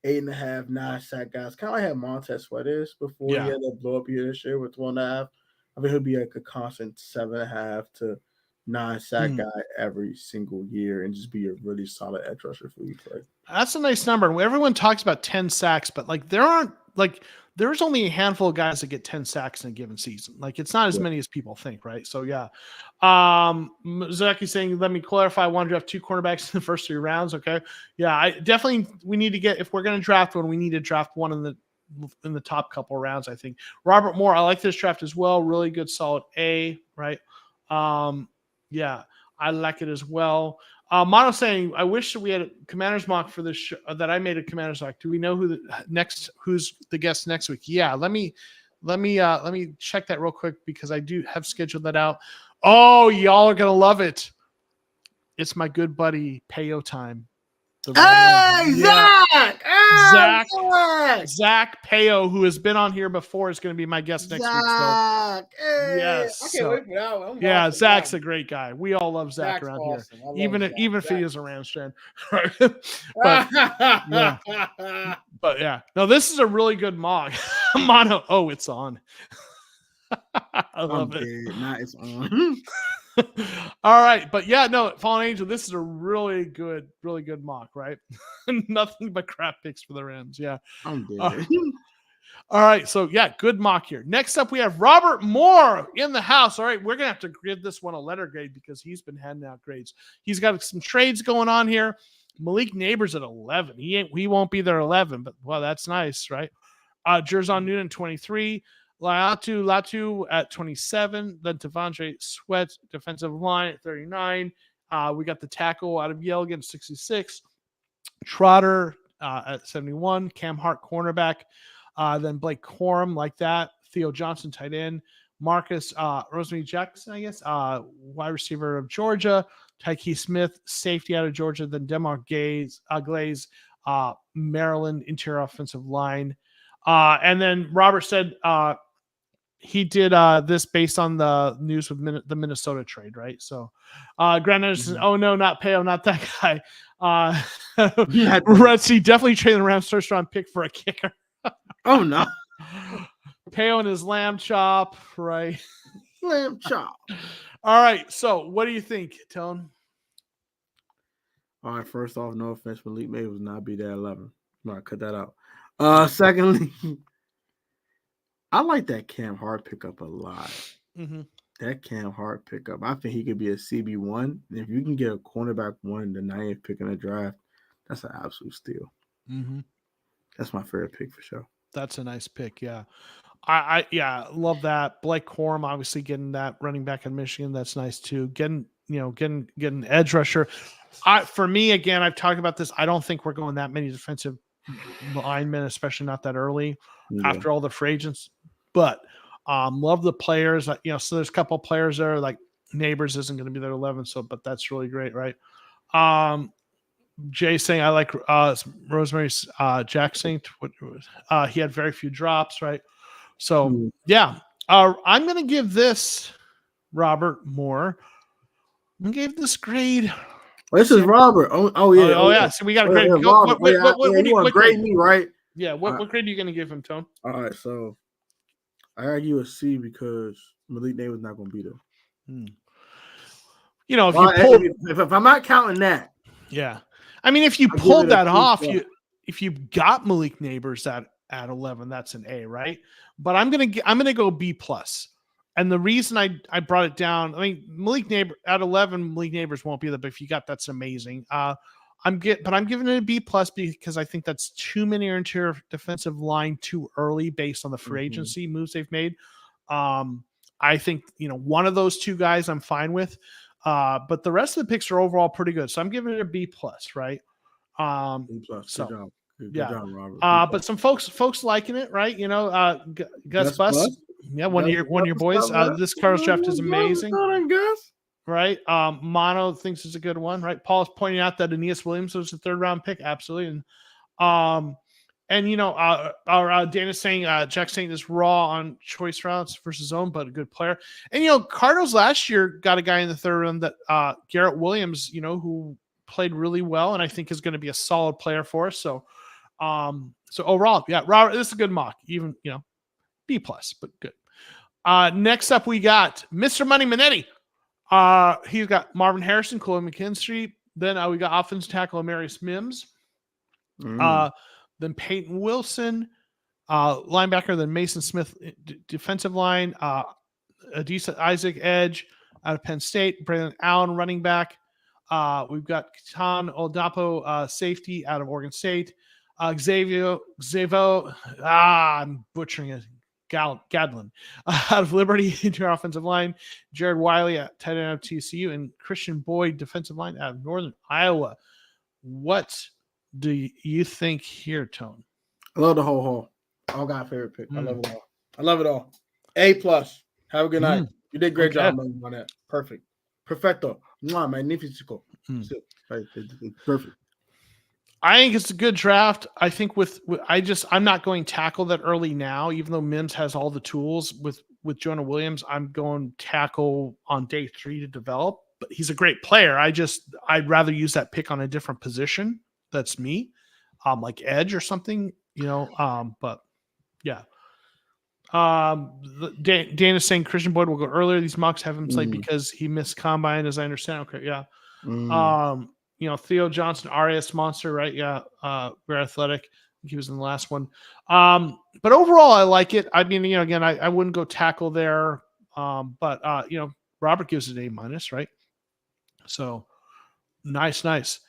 8.5, 9 sack guys. Kind of like how Montez Sweat is before he had that blow up year this year with 1.5. I think he'll be like a constant 7.5 to non-sack guy every single year and just be a really solid edge rusher for you play. That's a nice number. Everyone talks about 10 sacks, but like there's only a handful of guys that get 10 sacks in a given season. Like it's not as many as people think, right? So yeah. Zach saying, let me clarify. I want to draft 2 cornerbacks in the first 3 rounds. Okay. Yeah, we need to get, if we're going to draft one, we need to draft one in the top couple rounds, I think. Robert Moore, I like this draft as well. Really good, solid A, right? Yeah, I like it as well. Mono saying, I wish that we had a Commanders mock for this show, that I made a Commanders mock. Do we know who's the guest next week? Yeah, let me check that real quick because I do have scheduled that out. Oh, y'all are gonna love it. It's my good buddy Payo time. Zach! Zach Payo, who has been on here before, is going to be my guest next week. So. Yes. I can't wait for that one. Yeah, Zach's a great guy. We all love Zach around awesome. here. Even if he is a Rams fan. but yeah. No, this is a really good mock. Mono. Oh, it's on. I love it. Nah, it's on. All right, but yeah, no, Fallen Angel, this is a really good mock, right? Nothing but crap picks for the Rams. Yeah. I'm dead. All right, so yeah, good mock here. Next up, we have Robert Moore in the house. All right, we're gonna have to give this one a letter grade because he's been handing out grades. He's got some trades going on here. Malik Neighbors at 11. He won't be there 11, but well, that's nice, right? Jerzon Noonan 23. Latu at 27, then Devondre Sweat, defensive line at 39. We got the tackle out of Yale against 66. Trotter at 71. Cam Hart, cornerback. Then Blake Corum, like that. Theo Johnson, tight end. Marcus Rosemary Jackson, I guess, wide receiver of Georgia. Tyke Smith, safety out of Georgia. Then Demar Glaze, Maryland, interior offensive line. And then Robert said he did this based on the news with the Minnesota trade, right? So Grant Anderson, oh no, not Payo, not that guy. Retzi definitely traded the Rams first round pick for a kicker. Oh no. Payo and his lamb chop, right? Lamb chop. All right, so what do you think, Tone? All right, first off, no offense, Malik May was not be there 11. I'm gonna cut that out. Secondly, I like that Cam Hart pickup a lot. Mm-hmm. That Cam Hart pickup, I think he could be a CB1. And if you can get a cornerback 1, the 9th pick in the draft, that's an absolute steal. Mm-hmm. That's my favorite pick for sure. That's a nice pick, yeah. I love that. Blake Corum, obviously getting that running back in Michigan, that's nice too. Getting edge rusher. For me, again, I've talked about this. I don't think we're going that many defensive linemen, especially not that early after all the free agents. But love the players. So there's a couple of players there, like Neighbors isn't going to be there 11, but that's really great, right? Jay saying I like Rosemary's Jack Saint. He had very few drops, right? So yeah, I'm going to give this Robert Moore. I'm going to give this grade. This is Robert. Oh yeah. So we got a grade. You want to grade me, right? Yeah. What grade are you going to give him, Tone? All right. So I argue a C because Malik Day was not going to be there. If I'm not counting that. Yeah. I mean, if you pulled that off, if you got Malik Neighbors at 11, that's an A, right? But I'm gonna go B+. And the reason I brought it down, I mean, Malik Neighbors at 11, Malik Neighbors won't be there, but if you got that's amazing. I'm giving it a B+ because I think that's too many interior defensive line too early based on the free agency moves they've made. I think one of those 2 guys I'm fine with. But the rest of the picks are overall pretty good. So I'm giving it a B+, right? B+. So, good job. Good job, Robert. But some folks liking it, right? Gus Bus. Yeah, one of your boys. This Carl's draft is amazing. Right? Mono thinks it's a good one, right? Paul's pointing out that Aeneas Williams was a 3rd round pick. Absolutely. And our Dana's saying Jack Saint is raw on choice routes versus zone, but a good player. And Cardinals last year got a guy in the 3rd round that Garrett Williams, who played really well and I think is going to be a solid player for us. So overall, yeah, Robert, this is a good mock, even B+, but good. Next up we got Mr. Money Manetti. He's got Marvin Harrison, Chloe McKinstry. Then we got offensive tackle Amarius Mims. Then Peyton Wilson, linebacker. Then Mason Smith, defensive line. Adisa Isaac, edge out of Penn State. Brandon Allen, running back. We've got Katan Oladapo, safety out of Oregon State. Xavier, I'm butchering it. Gadlin out of Liberty into our offensive line. Jared Wiley at tight end of TCU, and Christian Boyd, defensive line out of Northern Iowa. What do you think here, Tone? I love the whole haul. All got favorite pick. I love it all. I love it all. A+. Have a good night. You did a great job on that. Perfect. Perfecto. Magnifico. Perfect. I think it's a good draft. I think I'm not going tackle that early now, even though Mims has all the tools with Jonah Williams. I'm going tackle on day 3 to develop, but he's a great player. I'd rather use that pick on a different position. That's me, like edge or something, but yeah. Dana's saying Christian Boyd will go earlier. These mocks have him slate because he missed combine, as I understand. Okay. Yeah. Theo Johnson, RAS monster, right? Yeah. Very athletic. I think he was in the last one. But overall, I like it. I mean, again, I wouldn't go tackle there. But Robert gives it A-, right? So nice.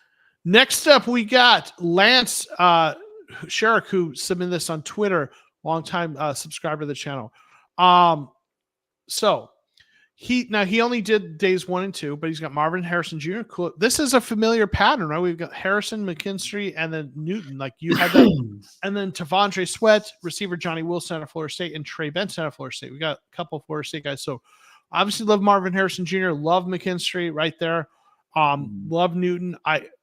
Next up, we got Lance Sherrick, who submitted this on Twitter, longtime subscriber to the channel. So he only did days 1 and 2, but he's got Marvin Harrison Jr. Cool. This is a familiar pattern, right? We've got Harrison, McKinstry, and then Newton, like you had that, and then Tavondre Sweat, receiver Johnny Wilson out of Florida State, and Trey Benson out of Florida State. We got a couple of Florida State guys. So obviously love Marvin Harrison Jr., love McKinstry right there. Love Newton.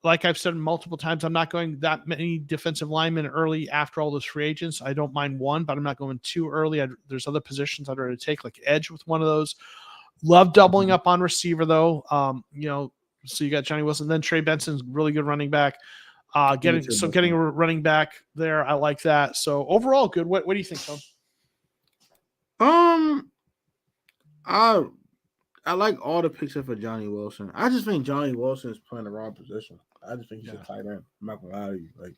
Like I've said multiple times, I'm not going that many defensive linemen early after all those free agents. I don't mind one, but I'm not going too early. There's other positions I'd rather take, like edge with one of those. Love doubling up on receiver though. So you got Johnny Wilson, then Trey Benson's really good running back. Getting a running back there, I like that. So overall, good. What do you think, Tom? I like all the picks for Johnny Wilson. I just think Johnny Wilson is playing the wrong position. I just think he's a tight end. I'm not gonna lie to you. Like,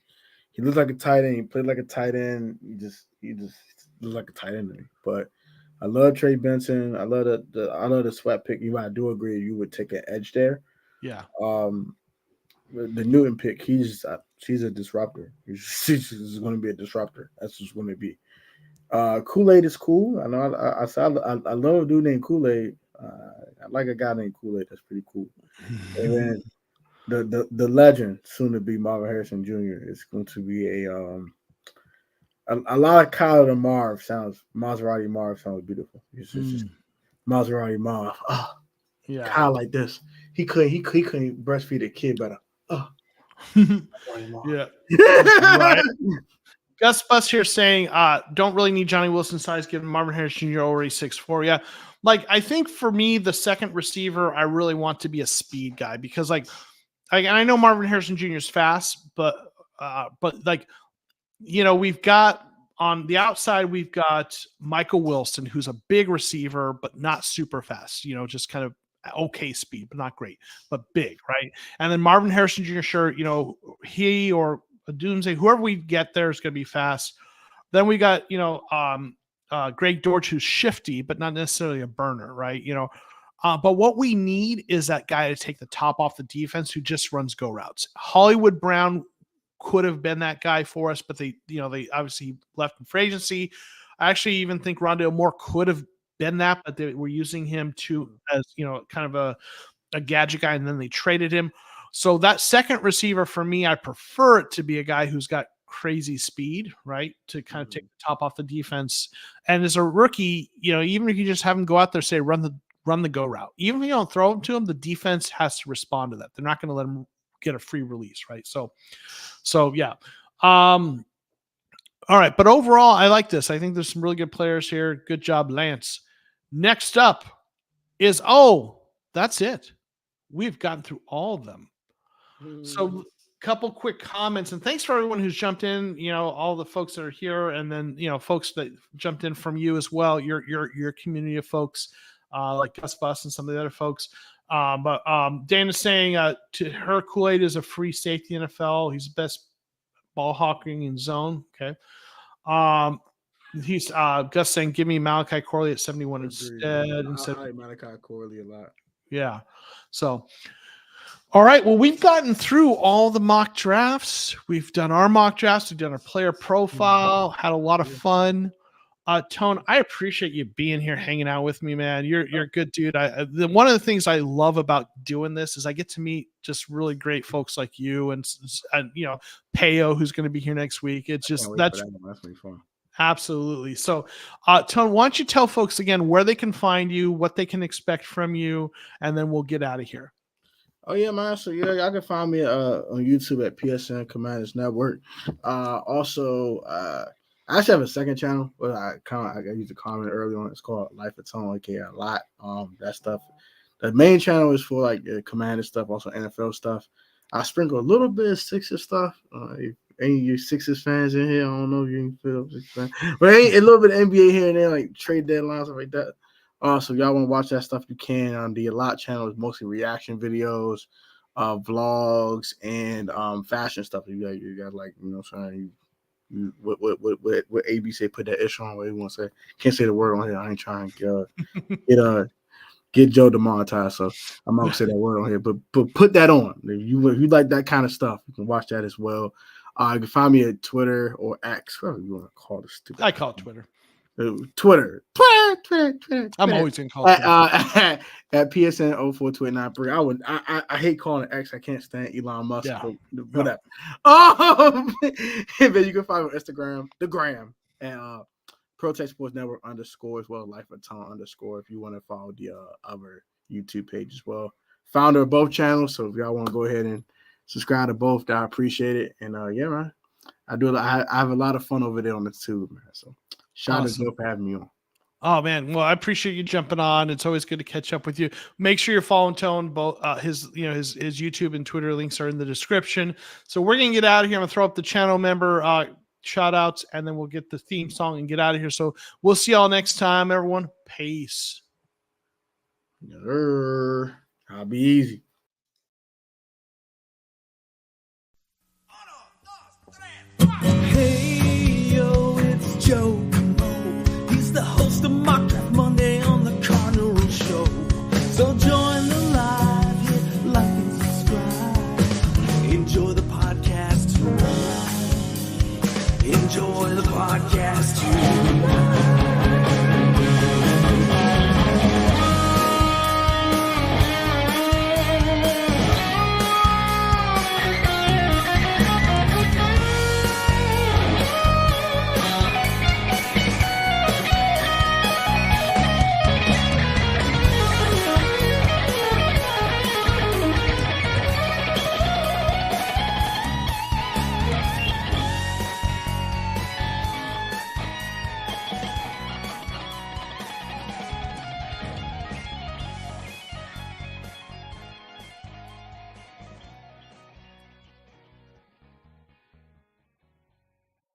he looks like a tight end. He played like a tight end. He just looks like a tight end to me. But I love Trey Benson. I love the Sweat pick. I do agree you would take an edge there. Yeah. The Newton pick, he's a disruptor. He's going to be a disruptor. That's just going to be. Kool-Aid is cool. I know. I love a dude named Kool-Aid. I like a guy named Kool-Aid. That's pretty cool. And then the legend, soon to be Marvin Harrison Jr., is going to be a lot of Kyle to Maserati Marv sounds beautiful. It's just Maserati Marv. Yeah. Kyle like this. He couldn't breastfeed a kid better. Yeah. Right. Gus Bus here saying, don't really need Johnny Wilson size given Marvin Harrison Jr. already 6'4". Yeah. Like, I think for me, the second receiver, I really want to be a speed guy because and I know Marvin Harrison Jr. is fast, but we've got on the outside, we've got Michael Wilson, who's a big receiver, but not super fast, just kind of okay speed, but not great, but big. Right. And then Marvin Harrison Jr. Sure. He or a Doomsday, whoever we get there is going to be fast. Then we got, Greg Dortch, who's shifty, but not necessarily a burner, right? But what we need is that guy to take the top off the defense who just runs go routes. Hollywood Brown could have been that guy for us, but they obviously left in free agency. I actually even think Rondale Moore could have been that, but they were using him as kind of a gadget guy, and then they traded him. So that second receiver for me, I prefer it to be a guy who's got crazy speed, right? To kind of take the top off the defense. And as a rookie, even if you just have him go out there, say run the go route, even if you don't throw him to him, the defense has to respond to that. They're not going to let him get a free release, right? So yeah. All right, but overall, I like this. I think there's some really good players here. Good job, Lance. Next up is that's it. We've gotten through all of them. So a couple quick comments, and thanks for everyone who's jumped in, all the folks that are here, and then folks that jumped in from you as well, your community of folks. like Gus Bus and some of the other folks. But Dana's saying to her, Kool-Aid is a free safety in NFL. He's the best ball hawking in zone. Okay. He's Gus saying, give me Malachi Corley at 71 instead. I like Malachi Corley a lot. Yeah. So, all right. Well, we've gotten through all the mock drafts. We've done our mock drafts. We've done our player profile. Had a lot of fun. Tone, I appreciate you being here, hanging out with me, man. You're a good dude. One of the things I love about doing this is I get to meet just really great folks like you and Peo, who's going to be here next week. It's just that's really fun. Absolutely. So, Tone, why don't you tell folks again where they can find you, what they can expect from you, and then we'll get out of here. Oh yeah, man. So yeah, y'all can find me on YouTube at PSN Commanders Network. Also, I actually have a second channel, but I used to comment early on. It's called Life of Tone, aka a lot. That stuff. The main channel is for like Commander stuff, also NFL stuff. I sprinkle a little bit of Sixers stuff. Any of you Sixers fans in here? I don't know if you can feel Sixers fans, but a little bit of NBA here and there, like trade deadlines, stuff like that. So y'all want to watch that stuff, you can. On the Lot channel is mostly reaction videos, vlogs, and fashion stuff. You got like, you know what I'm saying? What AB say, put that ish on, what you want to say. Can't say the word on here. I ain't trying to get Joe demonetized, so I'm not gonna say that word on here. But put that on. If you like that kind of stuff, you can watch that as well. You can find me at Twitter or X, whatever you want to call this stupid. I call it Twitter. Twitter. I'm always gonna call it at PSN042893. I hate calling it X. I can't stand Elon Musk. Yeah. But whatever. And then you can find me on Instagram, the Gram, and Protect Sports Network _ as well, Life of Tone _ if you want to follow the other YouTube page as well. Founder of both channels, so if y'all want to go ahead and subscribe to both, I appreciate it. And yeah, man, I have a lot of fun over there on the tube, man. So shout out to Joe for having me on. Oh man, well, I appreciate you jumping on. It's always good to catch up with you. Make sure you're following Tone. Both his YouTube and Twitter links are in the description. So we're gonna get out of here. I'm gonna throw up the channel member shout outs, and then we'll get the theme song and get out of here. So we'll see y'all next time, everyone. Peace. I'll be easy.